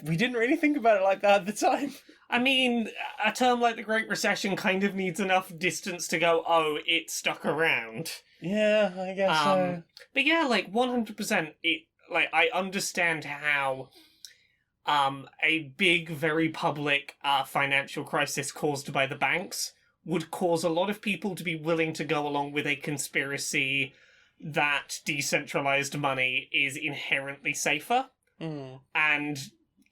we didn't really think about it like that at the time. I mean, a term like the Great Recession kind of needs enough distance to go, oh, it stuck around. Yeah, I guess so. But yeah, like, 100%, I understand how a big, very public financial crisis caused by the banks would cause a lot of people to be willing to go along with a conspiracy that decentralized money is inherently safer, and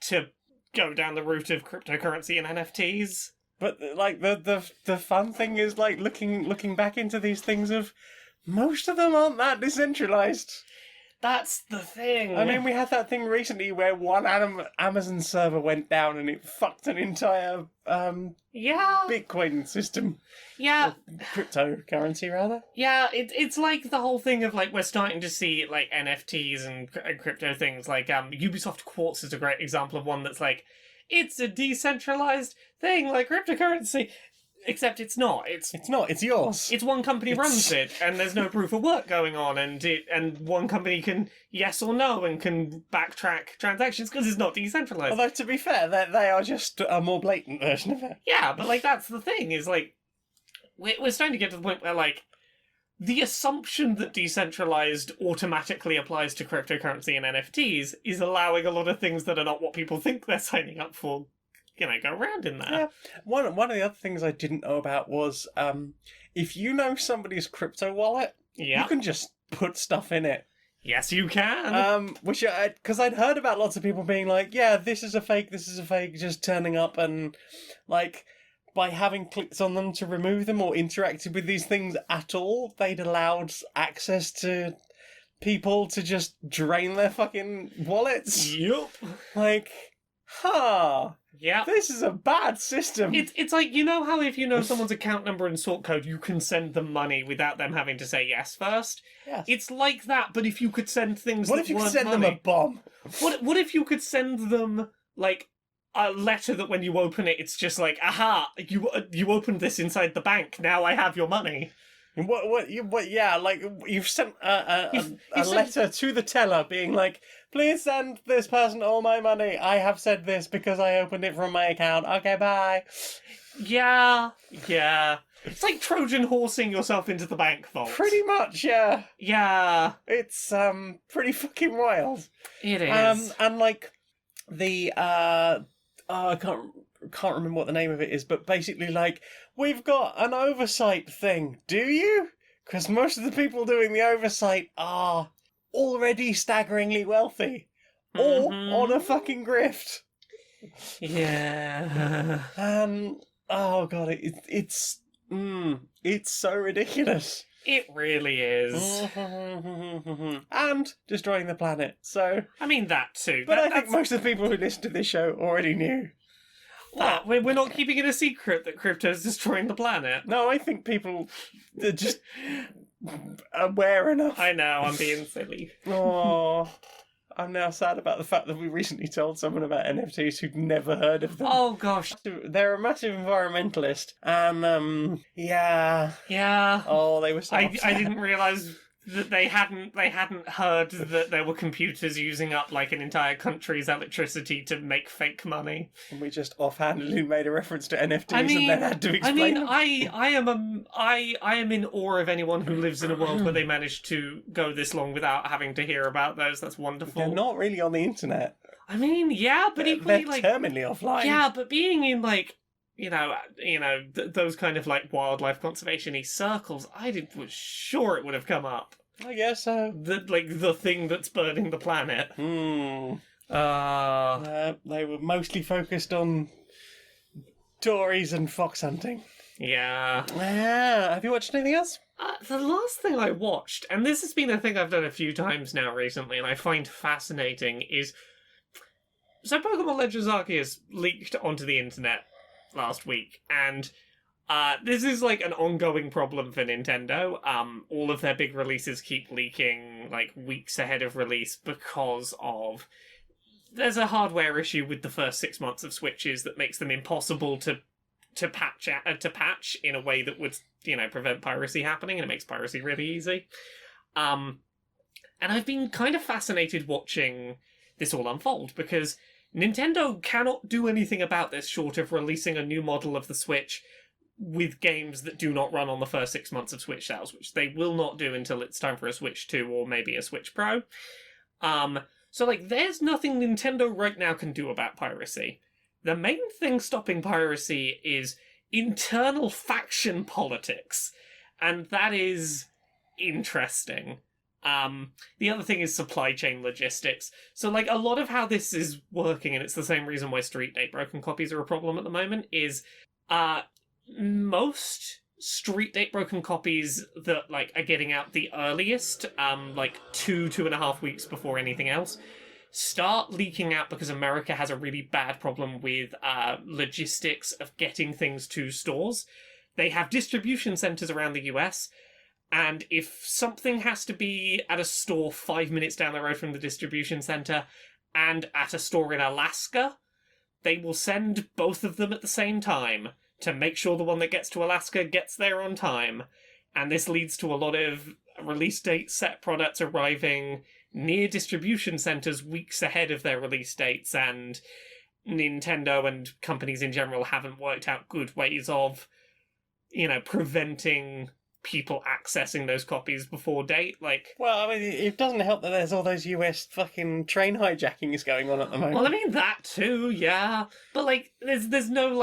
to go down the route of cryptocurrency and NFTs. But like the fun thing is, like, looking back into these things, of most of them aren't that decentralized. That's the thing. I mean, we had that thing recently where one Amazon server went down and it fucked an entire Bitcoin system. Yeah. Or cryptocurrency, rather. Yeah, it's like the whole thing of, like, we're starting to see, like, NFTs and crypto things. Like, Ubisoft Quartz is a great example of one that's like, it's a decentralized thing, like cryptocurrency. Except it's not. It's not. It's yours. It's one company runs it, and there's no proof of work going on, and one company can yes or no and can backtrack transactions because it's not decentralized. Although, to be fair, they are just a more blatant version of it. Yeah, but like that's the thing is like we're starting to get to the point where like the assumption that decentralized automatically applies to cryptocurrency and NFTs is allowing a lot of things that are not what people think they're signing up for, go around in there. Yeah. One of the other things I didn't know about was if you know somebody's crypto wallet, Yeah. you can just put stuff in it. Yes, you can. Which because I'd heard about lots of people being like, yeah, this is a fake, just turning up, and like by having clicked on them to remove them or interacted with these things at all, they'd allowed access to people to just drain their fucking wallets. Yup. Like, Yeah. this is a bad system. It's like, you know how if you know someone's account number and sort code, you can send them money without them having to say yes first? Yes. It's like that, but if you could send things What that if you could weren't send them money. a bomb? What if you could send them, like, a letter that when you open it, it's just like, aha, you opened this inside the bank, now I have your money. Yeah, like you've sent a You've letter to the teller being like, please send this person all my money. I have said this because I opened it from my account. Okay, bye. Yeah. It's like Trojan horsing yourself into the bank vault. Pretty much, yeah. Yeah. It's pretty fucking wild. It is. And like the I can't remember what the name of it is, but basically like we've got an oversight thing. Do you? Because most of the people doing the oversight are already staggeringly wealthy or on a fucking grift. Yeah. Oh god, it's so ridiculous. It really is. And destroying the planet. So, I mean, that too. but I think most of the people who listen to this show already knew. What? We're not keeping it a secret that crypto's destroying the planet. No, I think people are just aware enough. I know, I'm being silly. Oh, I'm now sad about the fact that we recently told someone about NFTs who'd never heard of them. Oh gosh. They're a massive environmentalist, and Yeah. oh, they were so I upset. didn't realise that they hadn't heard that there were computers using up like an entire country's electricity to make fake money. And we just offhandedly made a reference to NFTs I mean, and then had to explain them. I am in awe of anyone who lives in a world where they managed to go this long without having to hear about those. That's wonderful. They're not really on the internet. I mean, yeah, but equally They're like terminally offline. yeah, but being in like those kind of like wildlife conservation-y circles, was sure it would have come up. I guess so. The thing that's burning the planet. They were mostly focused on Tories and fox hunting. Yeah. Have you watched anything else? The last thing I watched, and this has been a thing I've done a few times now recently, and I find fascinating, is so Pokémon Legends Arceus leaked onto the internet last week, and this is like an ongoing problem for Nintendo. All of their big releases keep leaking like weeks ahead of release because of there's a hardware issue with the first 6 months of Switches that makes them impossible to patch in a way that would prevent piracy happening, and it makes piracy really easy. And I've been kind of fascinated watching this all unfold because Nintendo cannot do anything about this short of releasing a new model of the Switch with games that do not run on the first 6 months of Switch sales, which they will not do until it's time for a Switch 2 or maybe a Switch Pro. So, like, there's nothing Nintendo right now can do about piracy. The main thing stopping piracy is internal faction politics, and that is interesting. The other thing is supply chain logistics. So, like, a lot of how this is working, and it's the same reason why Street Date broken copies are a problem at the moment, is, most Street Date broken copies that like are getting out the earliest, like 2.5 weeks before anything else, start leaking out because America has a really bad problem with logistics of getting things to stores. They have distribution centers around the US, and if something has to be at a store 5 minutes down the road from the distribution center and at a store in Alaska, they will send both of them at the same time to make sure the one that gets to Alaska gets there on time. And this leads to a lot of release date set products arriving near distribution centers weeks ahead of their release dates, and Nintendo and companies in general haven't worked out good ways of, preventing people accessing those copies before date. Well, I mean, it doesn't help that there's all those US fucking train hijackings going on at the moment. Well, I mean, that too, yeah. But, there's no,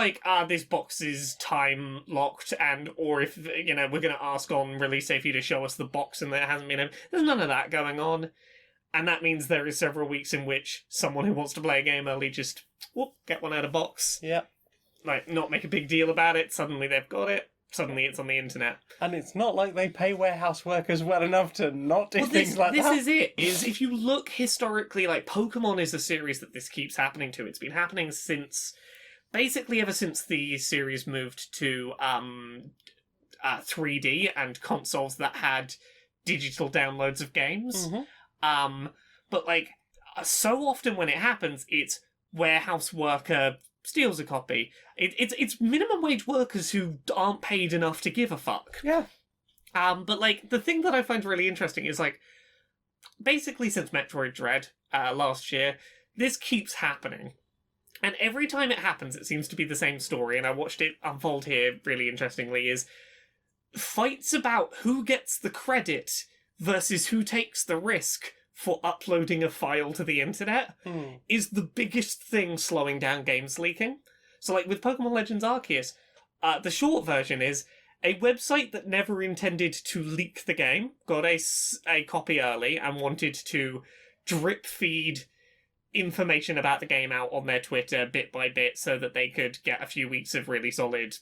this box is time locked, or if, we're going to ask on release day for you to show us the box and there hasn't been there's none of that going on. And that means there is several weeks in which someone who wants to play a game early just, get one out of box. Yeah. Not make a big deal about it. Suddenly they've got it. Suddenly it's on the internet. And it's not like they pay warehouse workers well enough to not do things like that. This is it. If you look historically, Pokemon is a series that this keeps happening to. It's been happening basically ever since the series moved to 3D and consoles that had digital downloads of games. Mm-hmm. But so often when it happens, it's warehouse worker steals a copy. It's minimum wage workers who aren't paid enough to give a fuck. Yeah. But the thing that I find really interesting is basically since Metroid Dread last year, this keeps happening. And every time it happens, it seems to be the same story, and I watched it unfold here really interestingly, is fights about who gets the credit versus who takes the risk for uploading a file to the internet is the biggest thing slowing down games leaking. So, with Pokemon Legends Arceus, the short version is a website that never intended to leak the game got a copy early and wanted to drip feed information about the game out on their Twitter bit by bit so that they could get a few weeks of really solid,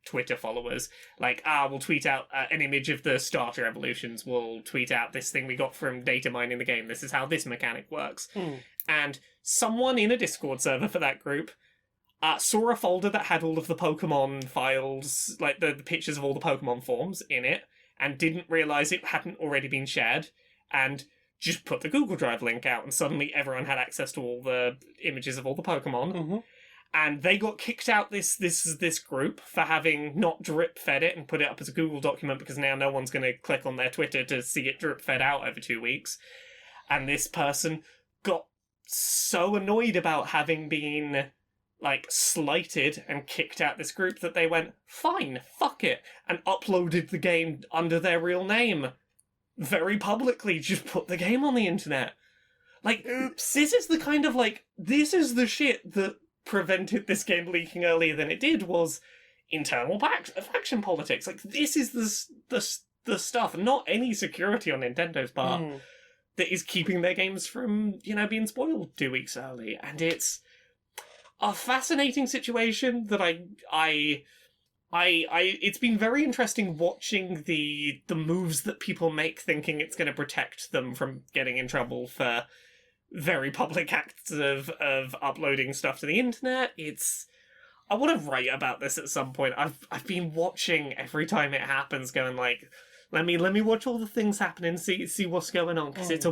Twitter followers. We'll tweet out an image of the starter evolutions, we'll tweet out this thing we got from data mining the game, this is how this mechanic works. And someone in a Discord server for that group saw a folder that had all of the Pokemon files, the pictures of all the Pokemon forms in it, and didn't realise it hadn't already been shared, and just put the Google Drive link out, and suddenly everyone had access to all the images of all the Pokemon. Mm-hmm. And they got kicked out this group for having not drip fed it and put it up as a Google document, because now no one's going to click on their Twitter to see it drip fed out over 2 weeks. And this person got so annoyed about having been slighted and kicked out this group that they went, fine, fuck it, and uploaded the game under their real name. Very publicly, just put the game on the internet. Oops. This is the kind of this is the shit that prevented this game leaking earlier than it did, was internal faction politics. This is the stuff, not any security on Nintendo's part, that is keeping their games from, being spoiled 2 weeks early. And it's a fascinating situation that it's been very interesting watching the moves that people make, thinking it's going to protect them from getting in trouble for very public acts of uploading stuff to the internet. I want to write about this at some point. I've been watching every time it happens, going let me watch all the things happen and see what's going on, because it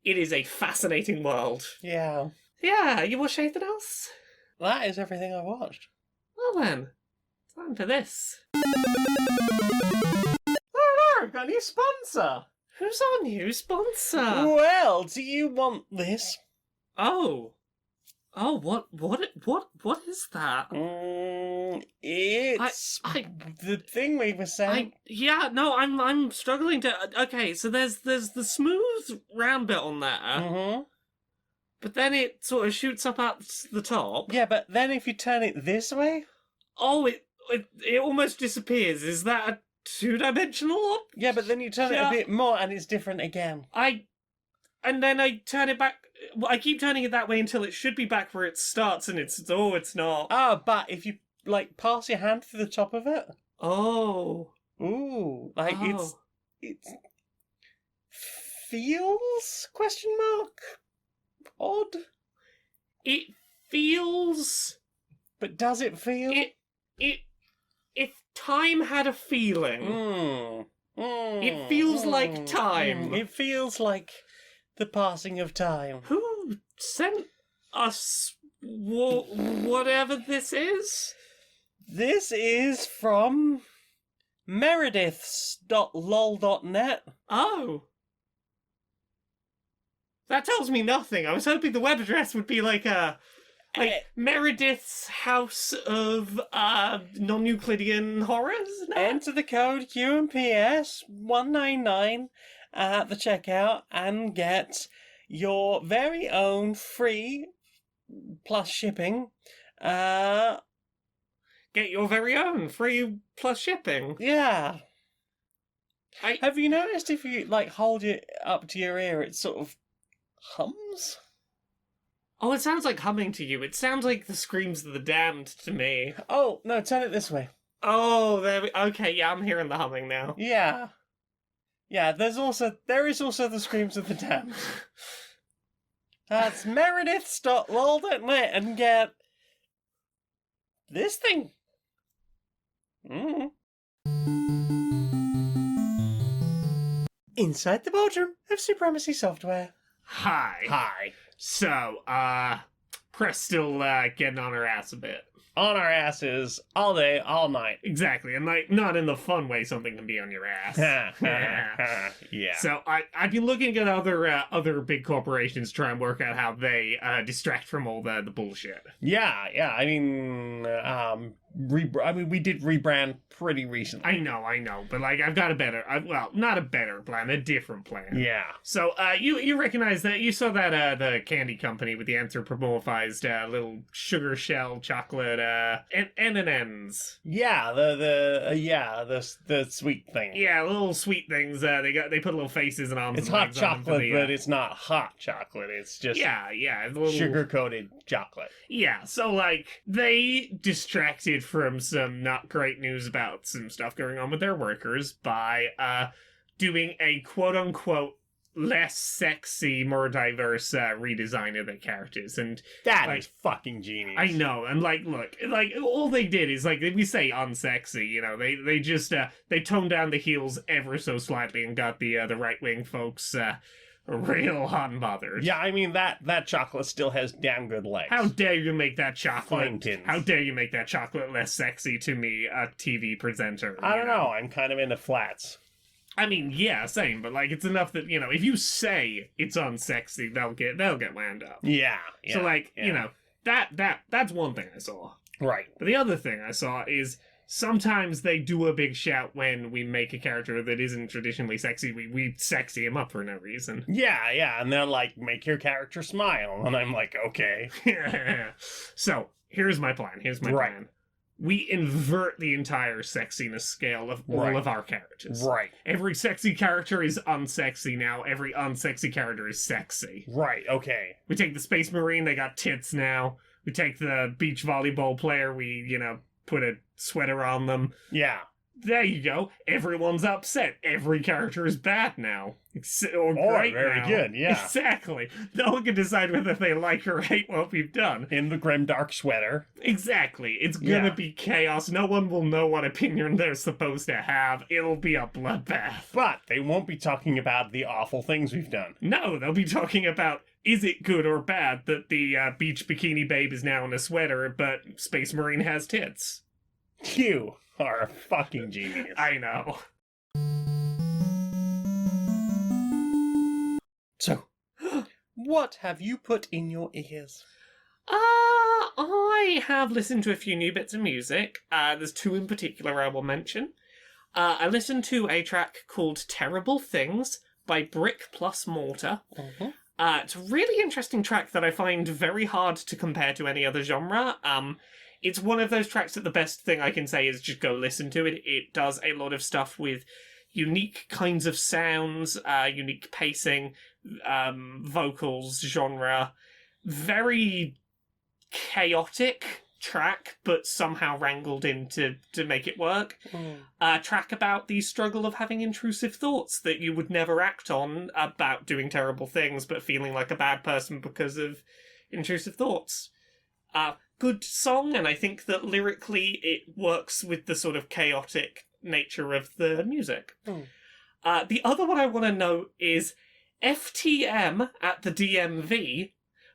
is a fascinating world. Yeah. Yeah, you watch anything else? That is everything I watched. Well then, time for this. Oh no, I've got a new sponsor! Who's our new sponsor? Well, do you want this? Oh, what is that? It's the thing we were saying. I'm struggling to. Okay, so there's the smooth round bit on there, Mm-hmm. but then it sort of shoots up at the top. Yeah, but then if you turn it this way, it almost disappears. Is that a two-dimensional? Yeah, but then you turn it a bit more and it's different again. And then I turn it back. I keep turning it that way until it should be back where it starts, and it's not. Ah, but if you pass your hand through the top of it. Oh. Ooh, Oh. it feels ? Odd. It feels. But does it feel? If time had a feeling, it feels like time. It feels like the passing of time. Who sent us whatever this is? This is from merediths.lol.net. Oh. That tells me nothing. I was hoping the web address would be like Meredith's House of Non-Euclidean Horrors? No. Enter the code Q&PS 199 at the checkout and get your very own free plus shipping. Get your very own free plus shipping. Yeah. I- Have you noticed if you hold it up to your ear, it sort of hums? Oh, it sounds like humming to you. It sounds like the screams of the damned to me. Oh no, turn it this way. Oh, okay, yeah, I'm hearing the humming now. Yeah. Yeah, there is also the screams of the damned. That's merediths.lol.net and get this thing. Inside the boardroom of Supremacy Software. Hi. So, Press still getting on her ass a bit. On our asses all day, all night. Exactly, and not in the fun way something can be on your ass. Yeah. So I've been looking at other big corporations to try and work out how they distract from all the bullshit. Yeah. I mean, we did rebrand pretty recently. I know, but I've got not a better plan, a different plan. Yeah. So you recognize that you saw that the candy company with the anthropomorphized little sugar shell chocolate M&Ms. Yeah, the sweet thing. Yeah, little sweet things. They put little faces and arms. It's and hot legs on them chocolate, for the, but it's not hot chocolate. It's just little sugar-coated chocolate. Yeah, so they distracted from some not great news about some stuff going on with their workers by doing a quote-unquote less sexy, more diverse redesign of their characters, and that is fucking genius. I know, and look, all they did is we say unsexy, you know, they just they toned down the heels ever so slightly and got the right wing folks real hot and bothered. Yeah, I mean that chocolate still has damn good legs. How dare you make that chocolate? Flankins. How dare you make that chocolate less sexy to me, a TV presenter? I don't know. I'm kind of into flats. I mean, yeah, same, but it's enough that if you say it's unsexy, they'll get wound up. Yeah. So that's one thing I saw. Right. But the other thing I saw is sometimes they do a big shout when we make a character that isn't traditionally sexy. We sexy him up for no reason. Yeah, and they're like, make your character smile, and I'm like, okay. So here's my plan. Plan. We invert the entire sexiness scale of all of our characters. Right. Every sexy character is unsexy now. Every unsexy character is sexy. Right, okay. We take the Space Marine, they got tits now. We take the beach volleyball player, we, put a sweater on them. Yeah. There you go. Everyone's upset. Every character is bad now. Or great very now. good, yeah. Exactly. No one can decide whether they like or hate what we've done. In the grimdark sweater. Exactly. It's gonna be chaos. No one will know what opinion they're supposed to have. It'll be a bloodbath. But they won't be talking about the awful things we've done. No, they'll be talking about, is it good or bad that the beach bikini babe is now in a sweater, but Space Marine has tits? You are a fucking genius. I know. So, what have you put in your ears? I have listened to a few new bits of music. There's two in particular I will mention. I listened to a track called Terrible Things by Brick Plus Mortar. Mm-hmm. It's a really interesting track that I find very hard to compare to any other genre. It's one of those tracks that the best thing I can say is just go listen to it. It does a lot of stuff with unique kinds of sounds, unique pacing, vocals, genre. Very chaotic track, but somehow wrangled in to make it work. A track about the struggle of having intrusive thoughts that you would never act on about doing terrible things, but feeling like a bad person because of intrusive thoughts. Good song, and I think that lyrically it works with the sort of chaotic nature of the music. The other one I want to note is FTM at the DMV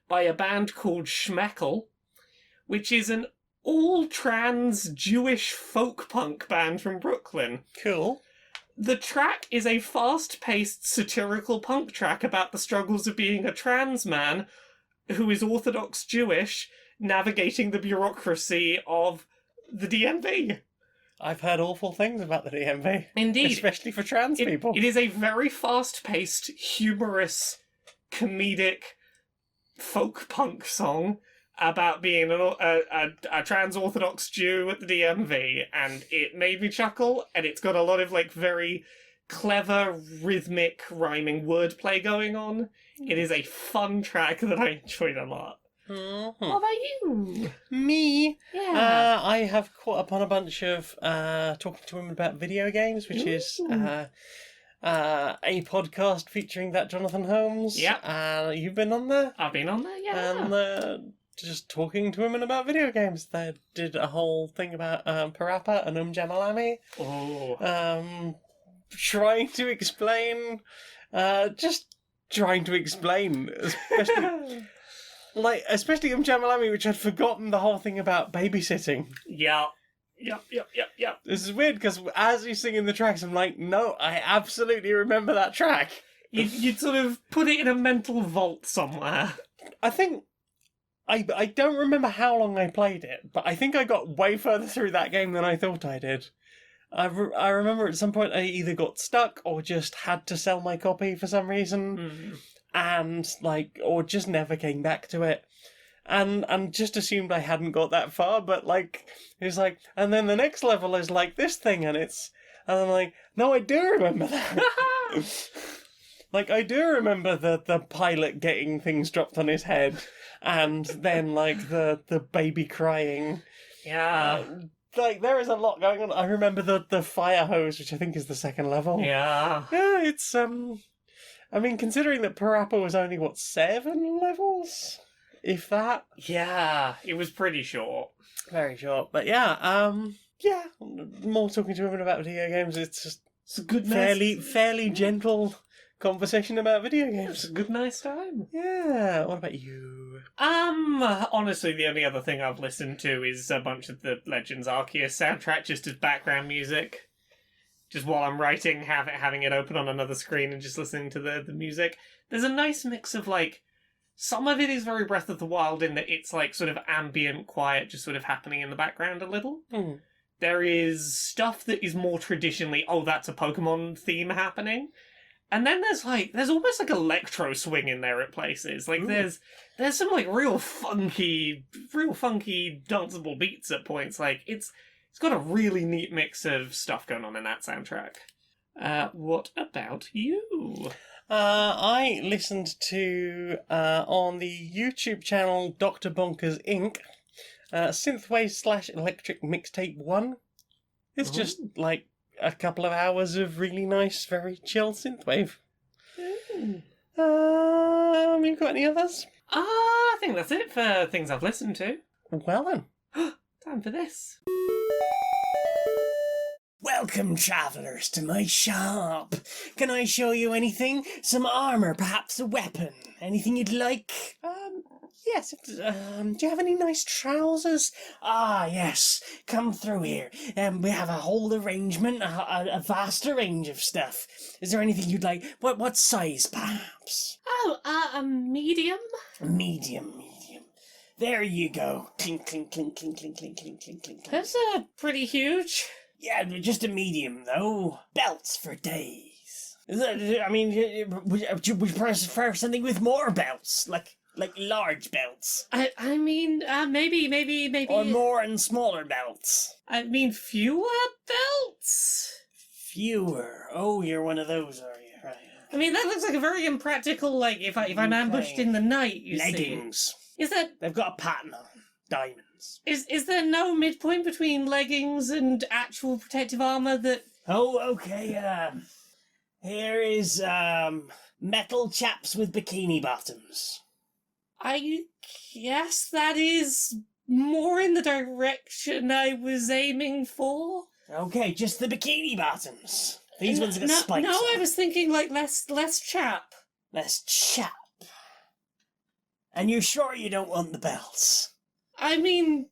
by a band called Schmeckel, which is an all trans Jewish folk punk band from Brooklyn. Cool. The track is a fast-paced satirical punk track about the struggles of being a trans man who is Orthodox Jewish, navigating the bureaucracy of the DMV. I've heard awful things about the DMV. Indeed. Especially for trans people. It is a very fast-paced, humorous, comedic folk punk song about being a trans Orthodox Jew at the DMV, and it made me chuckle, and it's got a lot of like very clever, rhythmic, rhyming wordplay going on. It is a fun track that I enjoyed a lot. Mm-hmm. What about you? Me? Yeah. I have caught up on a bunch of talking to women about video games, which is a podcast featuring that Jonathan Holmes. Yeah. You've been on there? I've been on there, yeah. And just talking to women about video games. They did a whole thing about Parappa and Jamalami. Oh. Trying to explain, especially Jamalami, which I'd forgotten the whole thing about babysitting. Yeah. Yep. This is weird because as you sing in the tracks, I'm like, no, I absolutely remember that track. You'd sort of put it in a mental vault somewhere. I think I don't remember how long I played it, but I think I got way further through that game than I thought I did. I remember at some point I either got stuck or just had to sell my copy for some reason, and or just never came back to it, and just assumed I hadn't got that far. But it's like, and then the next level is like this thing, and I'm like, no, I do remember that. I do remember the pilot getting things dropped on his head. And then, the baby crying. Yeah. There is a lot going on. I remember the fire hose, which I think is the second level. Yeah. Yeah, it's, I mean, considering that Parappa was only, 7 levels? If that? Yeah, it was pretty short. Very short. But yeah, more talking to women about video games. It's just a good fairly gentle conversation about video games. It's a good, nice time. Yeah. What about you? Honestly, the only other thing I've listened to is a bunch of the Legends Arceus soundtrack, just as background music. Just while I'm writing, having it open on another screen and just listening to the music. There's a nice mix of, some of it is very Breath of the Wild in that it's, sort of ambient, quiet, just sort of happening in the background a little. Mm. There is stuff that is more traditionally, that's a Pokémon theme happening. And then there's almost electro swing in there at places. There's some real funky danceable beats at points. It's got a really neat mix of stuff going on in that soundtrack. What about you? I listened to on the YouTube channel Dr. Bonkers Inc. Synthwave / Electric Mixtape 1. It's just a couple of hours of really nice, very chill synthwave. You got any others? I think that's it for things I've listened to. Well then. Time for this. Welcome, travellers, to my shop. Can I show you anything? Some armour, perhaps a weapon? Anything you'd like? Yes. Do you have any nice trousers? Ah, yes. Come through here. We have a whole arrangement, a vast range of stuff. Is there anything you'd like? What size, perhaps? A medium? Medium. There you go. Clink, clink, clink, clink, clink, clink, clink, clink, clink. That's pretty huge. Yeah, just a medium, though. Belts for days. Would you prefer something with more belts? Like large belts? I mean, maybe... Or more and smaller belts? I mean, fewer belts? Fewer? Oh, you're one of those, are you? Right. I mean, that looks like a very impractical, if I'm ambushed in the night, Leggings. See. Is that... They've got a pattern on them. Diamonds. Is there no midpoint between leggings and actual protective armour that... Oh, okay, here is, metal chaps with bikini bottoms. I guess that is more in the direction I was aiming for. Okay, just the bikini bottoms. These ones got spikes. No, I was thinking less chap. Less chap. And you're sure you don't want the belts? I mean,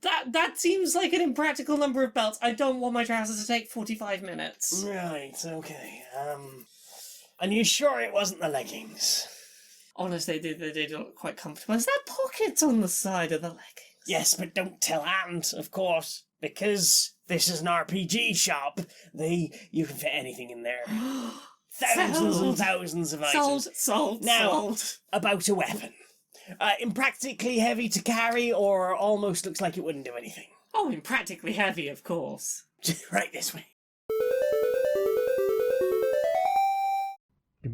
That seems like an impractical number of belts. I don't want my trousers to take 45 minutes. Right, okay. And you sure it wasn't the leggings? Honestly, they did look quite comfortable. Is there pockets on the side of the leggings? Yes, but don't tell Aunt, of course, because this is an RPG shop. You can fit anything in there. Thousands and thousands of items. Sold. Now, about a weapon. Impractically heavy to carry, or almost looks like it wouldn't do anything. Oh, impractically heavy, of course. Right this way.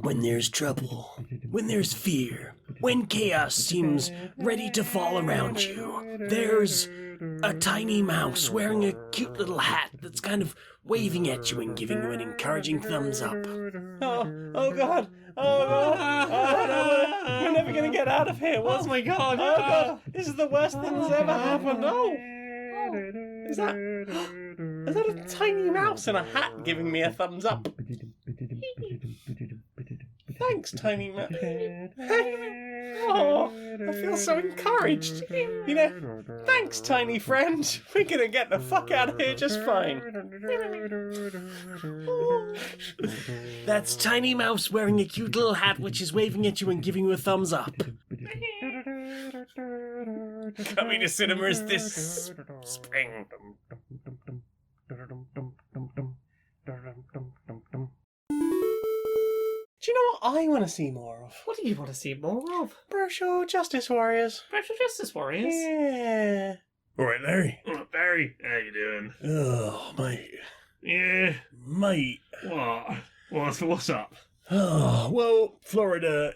When there's trouble, when there's fear, when chaos seems ready to fall around you, there's a tiny mouse wearing a cute little hat that's kind of waving at you and giving you an encouraging thumbs up. Oh God! Oh no! We're never gonna get out of here. Oh my God! Oh God! This is the worst thing that's ever happened. Oh! Is that a tiny mouse in a hat giving me a thumbs up? Thanks, tiny mouse. Oh, I feel so encouraged. You know, thanks, tiny friend. We're gonna get the fuck out of here just fine. That's Tiny Mouse wearing a cute little hat which is waving at you and giving you a thumbs up. Coming to cinemas this spring. Do you know what I want to see more of? What do you want to see more of? Brochure Justice Warriors. Brochure Justice Warriors? Yeah. All right, Larry. Oh, Barry, how you doing? Oh, mate. Yeah. Mate. What? What's up? Oh, well, Florida,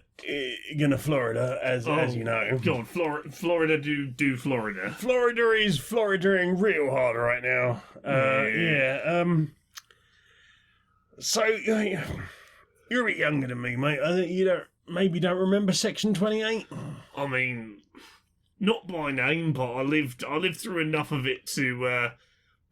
gonna Florida, as you know. God, Florida do Florida. Florida is Floridaing real hard right now. So, you're a bit younger than me, mate. I think you don't remember Section 28? I mean, not by name, but I lived through enough of it to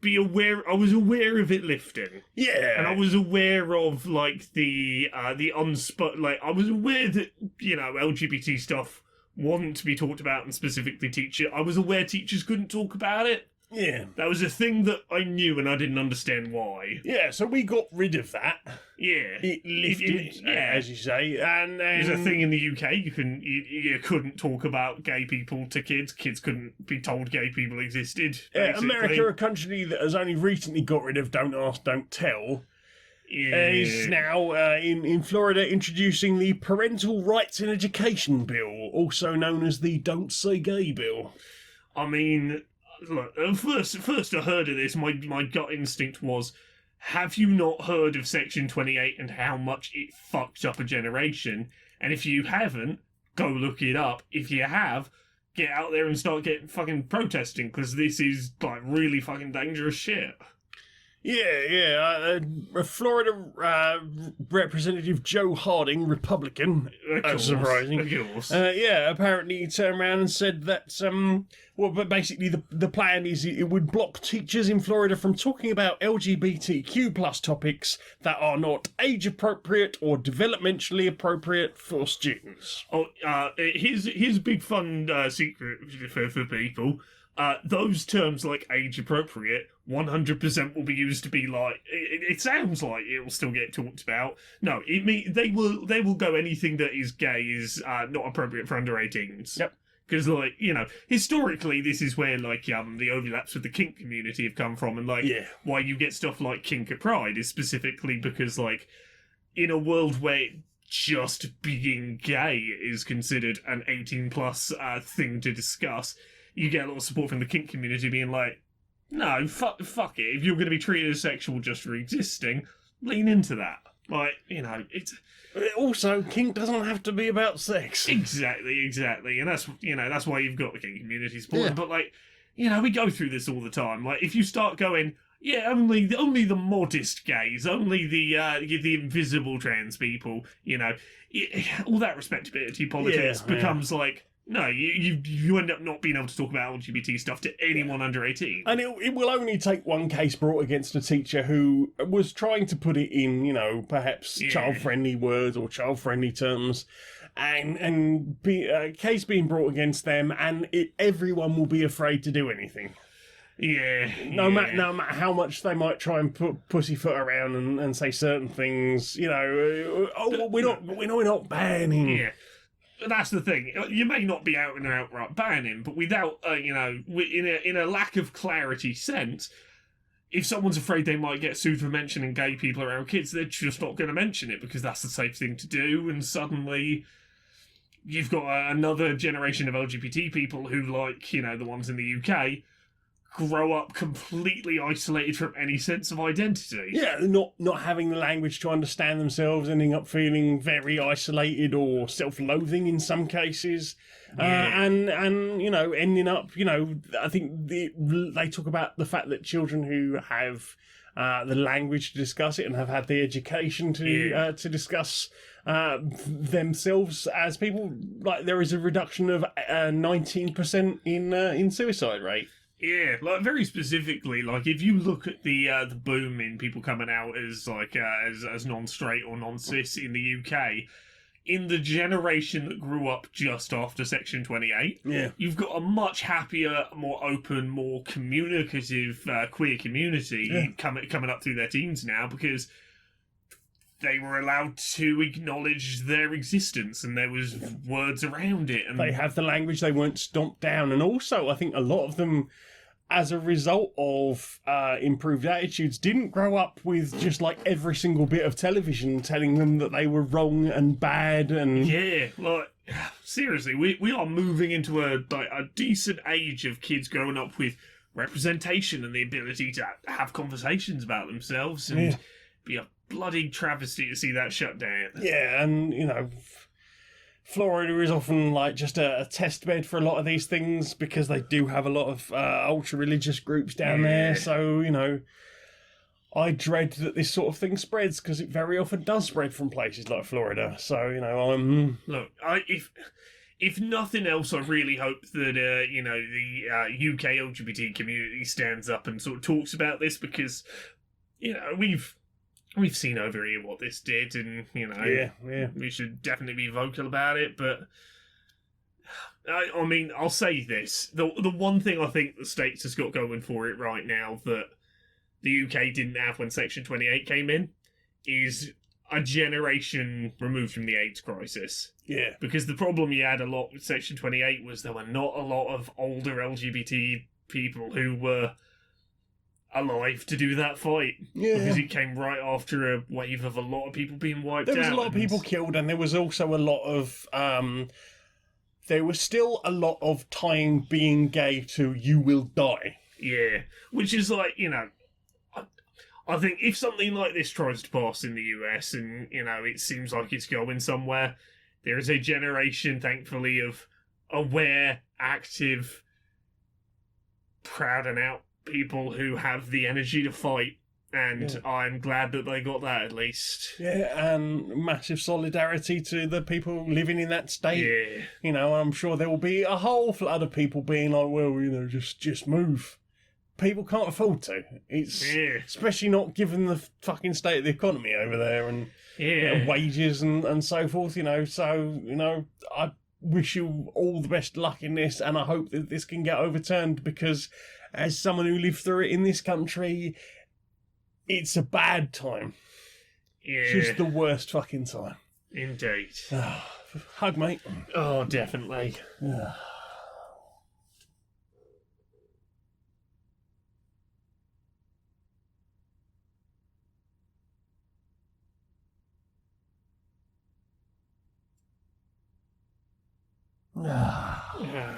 be aware. I was aware of it lifting. Yeah. And I was aware of like the I was aware that, you know, LGBT stuff wasn't to be talked about and specifically I was aware teachers couldn't talk about it. Yeah. That was a thing that I knew and I didn't understand why. Yeah, so we got rid of that. Yeah. It lifted, as you say, and there's a thing in the UK you couldn't talk about gay people to kids. Kids couldn't be told gay people existed. America, a country that has only recently got rid of Don't Ask, Don't Tell, is now in Florida introducing the Parental Rights in Education Bill, also known as the Don't Say Gay Bill. I mean, look, first I heard of this, my gut instinct was, have you not heard of Section 28 and how much it fucked up a generation? And if you haven't, go look it up. If you have, get out there and start getting fucking protesting, because this is like really fucking dangerous shit. Yeah. Florida Representative Joe Harding, Republican, surprising. Of course. Apparently he turned around and said that, but basically the plan is it would block teachers in Florida from talking about LGBTQ plus topics that are not age appropriate or developmentally appropriate for students. Here's big fun secret for people. Those terms like age appropriate 100% will be used to be like, it sounds like it will still get talked about. No, they will go anything that is gay is not appropriate for under 18s. Yep. Because, like, you know, historically this is where like the overlaps with the kink community have come from, and like why you get stuff like kink at Pride is specifically because, like, in a world where just being gay is considered an 18 plus thing to discuss, you get a lot of support from the kink community being like, no, fuck it. If you're going to be treated as sexual just for existing, lean into that. Like, you know, it's... Also, kink doesn't have to be about sex. Exactly. And that's why you've got the kink community support. Yeah. But, like, you know, we go through this all the time. Like, if you start going, yeah, only the modest gays, only the invisible trans people, you know, all that respectability politics becomes like, no, you end up not being able to talk about LGBT stuff to anyone under 18. And it will only take one case brought against a teacher who was trying to put it in, you know, perhaps child-friendly words or child-friendly terms, and be a case being brought against them, and everyone will be afraid to do anything. Yeah. No matter how much they might try and pussyfoot around and say certain things, we're not banning. Yeah. That's the thing. You may not be out and outright banning, but without, in a lack of clarity sense, if someone's afraid they might get sued for mentioning gay people around kids, they're just not going to mention it because that's the safe thing to do, and suddenly you've got another generation of LGBT people who, like, the ones in the UK, grow up completely isolated from any sense of identity. Yeah, not having the language to understand themselves, ending up feeling very isolated or self-loathing in some cases, and ending up, I think they talk about the fact that children who have the language to discuss it and have had the education to discuss themselves as people, like there is a reduction of 19% in suicide rate. Yeah, like very specifically, like if you look at the boom in people coming out as as non-straight or non-cis in the UK, in the generation that grew up just after Section 28, you've got a much happier, more open, more communicative queer community coming up through their teens now because they were allowed to acknowledge their existence and there was words around it. And they have the language, they weren't stomped down. And also, I think a lot of them, as a result of improved attitudes, didn't grow up with just like every single bit of television telling them that they were wrong and bad. And seriously, we are moving into a decent age of kids growing up with representation and the ability to have conversations about themselves and be a bloody travesty to see that shut down. Yeah, and Florida is often like just a test bed for a lot of these things because they do have a lot of ultra religious groups down there. So I dread that this sort of thing spreads because it very often does spread from places like Florida. So look, if nothing else, I really hope that the UK LGBT community stands up and sort of talks about this because we've seen over here what this did, and we should definitely be vocal about it. But I mean, I'll say this: the one thing I think the States has got going for it right now that the UK didn't have when Section 28 came in is a generation removed from the AIDS crisis. Yeah, because the problem you had a lot with Section 28 was there were not a lot of older LGBT people who were alive to do that fight. Because it came right after a wave of a lot of people being wiped out. There was a lot of people killed, and there was also a lot of there was still a lot of tying being gay to you will die. Yeah, which is like, I think if something like this tries to pass in the US and, it seems like it's going somewhere, there is a generation, thankfully, of aware, active, proud and out people who have the energy to fight, and I'm glad that they got that at least. Yeah, and massive solidarity to the people living in that state. Yeah. I'm sure there will be a whole flood of people being like, well, just move. People can't afford to. It's especially not given the fucking state of the economy over there and wages and so forth, So, I wish you all the best luck in this, and I hope that this can get overturned because as someone who lived through it in this country, it's a bad time. Yeah. It's just the worst fucking time. Indeed. Hug, mate. Oh, definitely.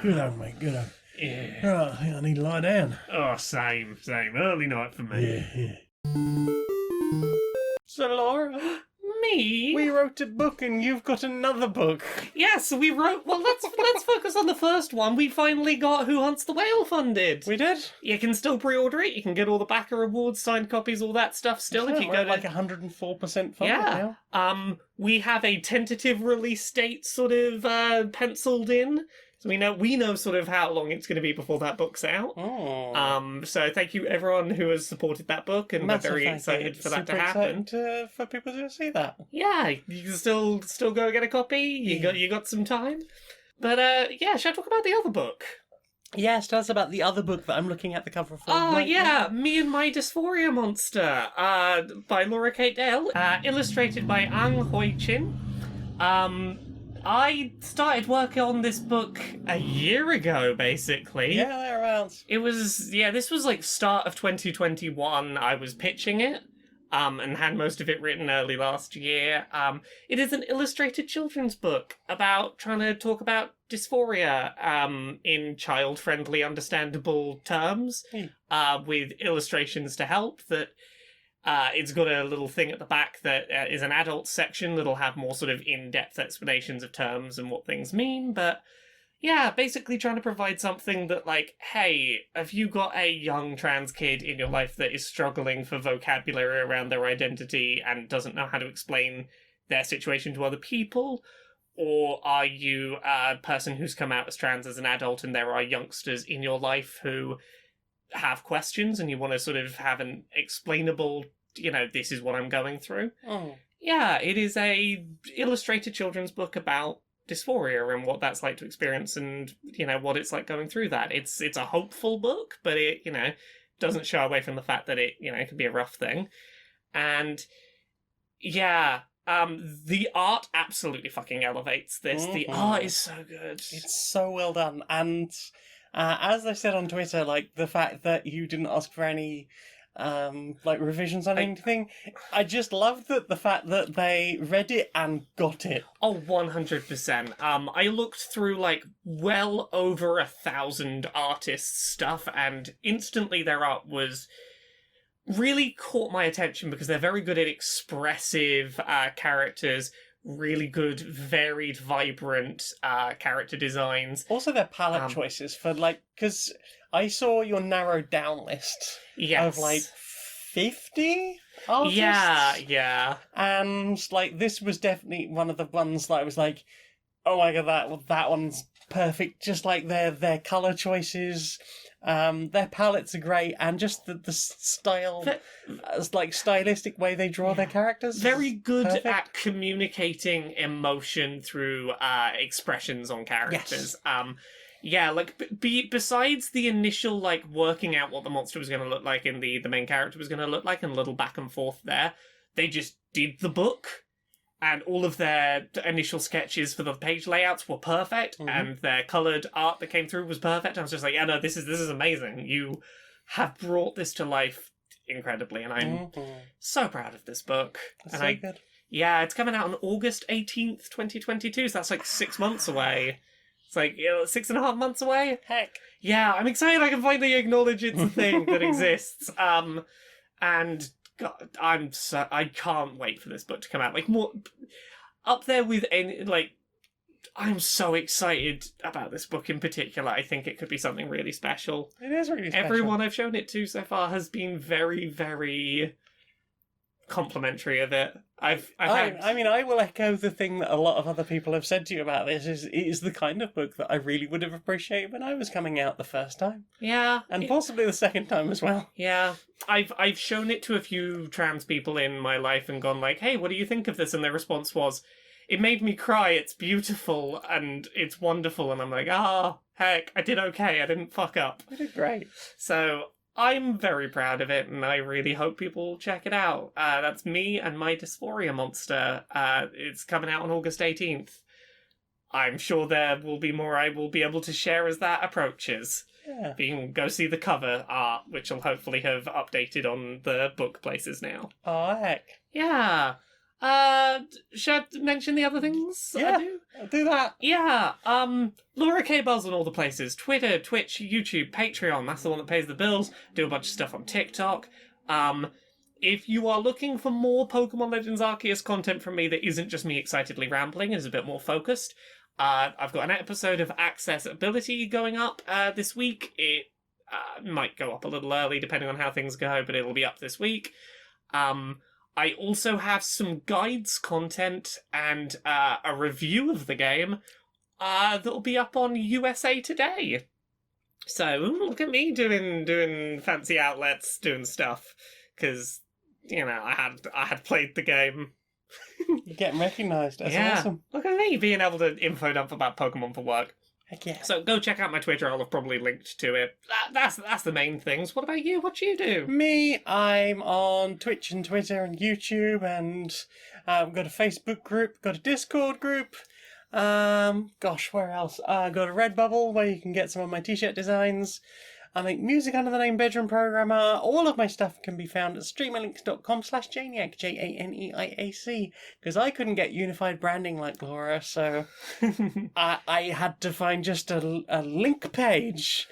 Good on, mate. Good on. Yeah. Oh, I think I need to lie down. Oh, same. Early night for me. Yeah. So, Laura, Me? we wrote a book and you've got another book. Yes, we wrote. Well, let's focus on the first one. We finally got Who Hunts the Whale funded. We did? You can still pre-order it. You can get all the backer awards, signed copies, all that stuff. Still, if you go to like 104% funded now. we have a tentative release date sort of penciled in. So we know sort of how long it's going to be before that book's out. Oh. So thank you everyone who has supported that book, and Massive we're very thank excited you. for that to Super happen. excited for people to see that. Yeah, you can still go get a copy. You got some time. But yeah, shall I talk about the other book? Yes, tell us about the other book that I'm looking at the cover for. Oh, right yeah, now. Me and My Dysphoria Monster, by Laura Kate Dale, illustrated by Ang Hoi Chin. I started working on this book a year ago, basically. Yeah, thereabouts. This was like start of 2021, I was pitching it, and had most of it written early last year. It is an illustrated children's book about trying to talk about dysphoria, in child-friendly, understandable terms, with illustrations to help. That it's got a little thing at the back that is an adult section that'll have more sort of in-depth explanations of terms and what things mean, but yeah, basically trying to provide something that, like, hey, have you got a young trans kid in your life that is struggling for vocabulary around their identity and doesn't know how to explain their situation to other people? Or are you a person who's come out as trans as an adult and there are youngsters in your life who have questions and you want to sort of have an explainable, this is what I'm going through? Oh. Yeah, it is a illustrated children's book about dysphoria and what that's like to experience and, what it's like going through that. It's a hopeful book, but it, doesn't shy away from the fact that it, can be a rough thing. And yeah, the art absolutely fucking elevates this. The art is so good. It's so well done. And as I said on Twitter, like, the fact that you didn't ask for any revisions on anything, I just love the fact that they read it and got it. Oh, 100%. I looked through, well over 1,000 artists' stuff, and instantly their art was really caught my attention because they're very good at expressive characters, really good, varied, vibrant character designs. Also, their palette choices for, because I saw your narrowed down list of, 50 artists. Yeah. And, this was definitely one of the ones that I was like, oh my god, that one's perfect. Just, their colour choices, their palettes are great, and just the style, stylistic way they draw their characters. Very good perfect. at communicating emotion through expressions on characters. Yes. Besides the initial, working out what the monster was going to look like and the main character was going to look like and a little back and forth there, they just did the book, and all of their initial sketches for the page layouts were perfect, and their coloured art that came through was perfect. I was just like, yeah, no, this is amazing. You have brought this to life incredibly, and I'm so proud of this book. That's so good. Yeah, it's coming out on August 18th, 2022, so that's 6 months away. It's 6.5 months away. Heck. Yeah, I'm excited I can finally acknowledge it's a thing that exists. And God, I can't wait for this book to come out. More up there with any, I'm so excited about this book in particular. I think it could be something really special. It is really special. Everyone I've shown it to so far has been very, very complimentary of it. I will echo the thing that a lot of other people have said to you about this. It is the kind of book that I really would have appreciated when I was coming out the first time. Yeah. And possibly the second time as well. Yeah. I've shown it to a few trans people in my life and gone hey, what do you think of this? And their response was, it made me cry, it's beautiful, and it's wonderful. And I'm like, heck, I did okay, I didn't fuck up. You did great. So I'm very proud of it, and I really hope people check it out. That's Me and My Dysphoria Monster. It's coming out on August 18th. I'm sure there will be more I will be able to share as that approaches. Yeah. You can go see the cover art, which will hopefully have updated on the book places now. Oh, heck. Yeah. Should I mention the other things Yeah, I do? I'll do that. Yeah, Laura K. Buzz on all the places. Twitter, Twitch, YouTube, Patreon, that's the one that pays the bills. Do a bunch of stuff on TikTok. If you are looking for more Pokemon Legends Arceus content from me that isn't just me excitedly rambling, is a bit more focused, I've got an episode of Accessibility going up this week. It might go up a little early depending on how things go, but it'll be up this week. I also have some guides content and a review of the game that'll be up on USA Today. So look at me doing fancy outlets, doing stuff, because I had played the game. You're getting recognised. That's awesome. Look at me being able to info dump about Pokemon for work. Heck yeah. So go check out my Twitter. I'll have probably linked to it. That's the main things. What about you? What do you do? Me, I'm on Twitch and Twitter and YouTube, and got a Facebook group, got a Discord group. Where else? Got a Redbubble where you can get some of my t-shirt designs. I make music under the name Bedroom Programmer. All of my stuff can be found at streamerlinks.com/Janiac, Janiac, because I couldn't get unified branding like Laura, so I had to find just a link page.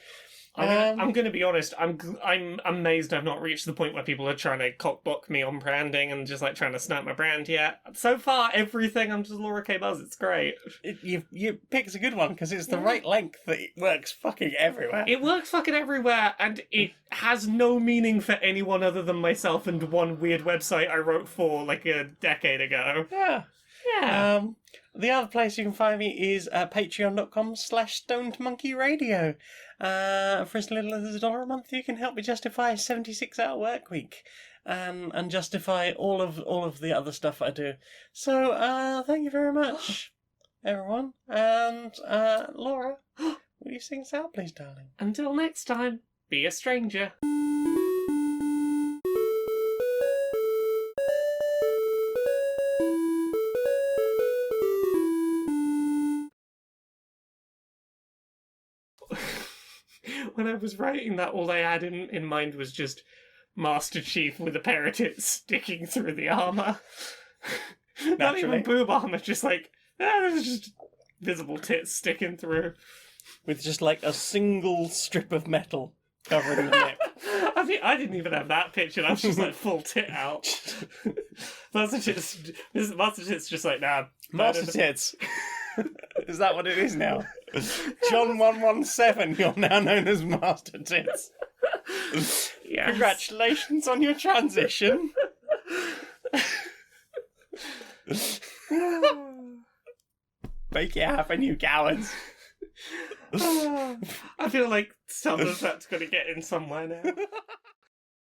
I'm going to be honest. I'm amazed I've not reached the point where people are trying to cockblock me on branding and just like trying to snap my brand yet. So far, everything I'm just Laura K Buzz. It's great. You picked a good one because it's the right length that it works fucking everywhere. It works fucking everywhere, and it has no meaning for anyone other than myself and one weird website I wrote for like a decade ago. Yeah. Yeah. The other place you can find me is patreon.com/stonedmonkeyradio. For as little as $1 a month, you can help me justify a 76-hour work week, and justify all of the other stuff I do. So, thank you very much, everyone. And Laura, will you sing us out, please, darling? Until next time, be a stranger. When I was writing that, all I had in mind was just Master Chief with a pair of tits sticking through the armour. Not even boob armour, just like, there's just visible tits sticking through. With just like a single strip of metal covering the nip. I didn't even have that picture, I was just like full tit out. Master Tits just like, nah. Master Tits. Is that what it is now? John 117, you're now known as Master Tits. Yes. Congratulations on your transition. Make it happen, you cowards. I feel like some of that's going to get in somewhere now.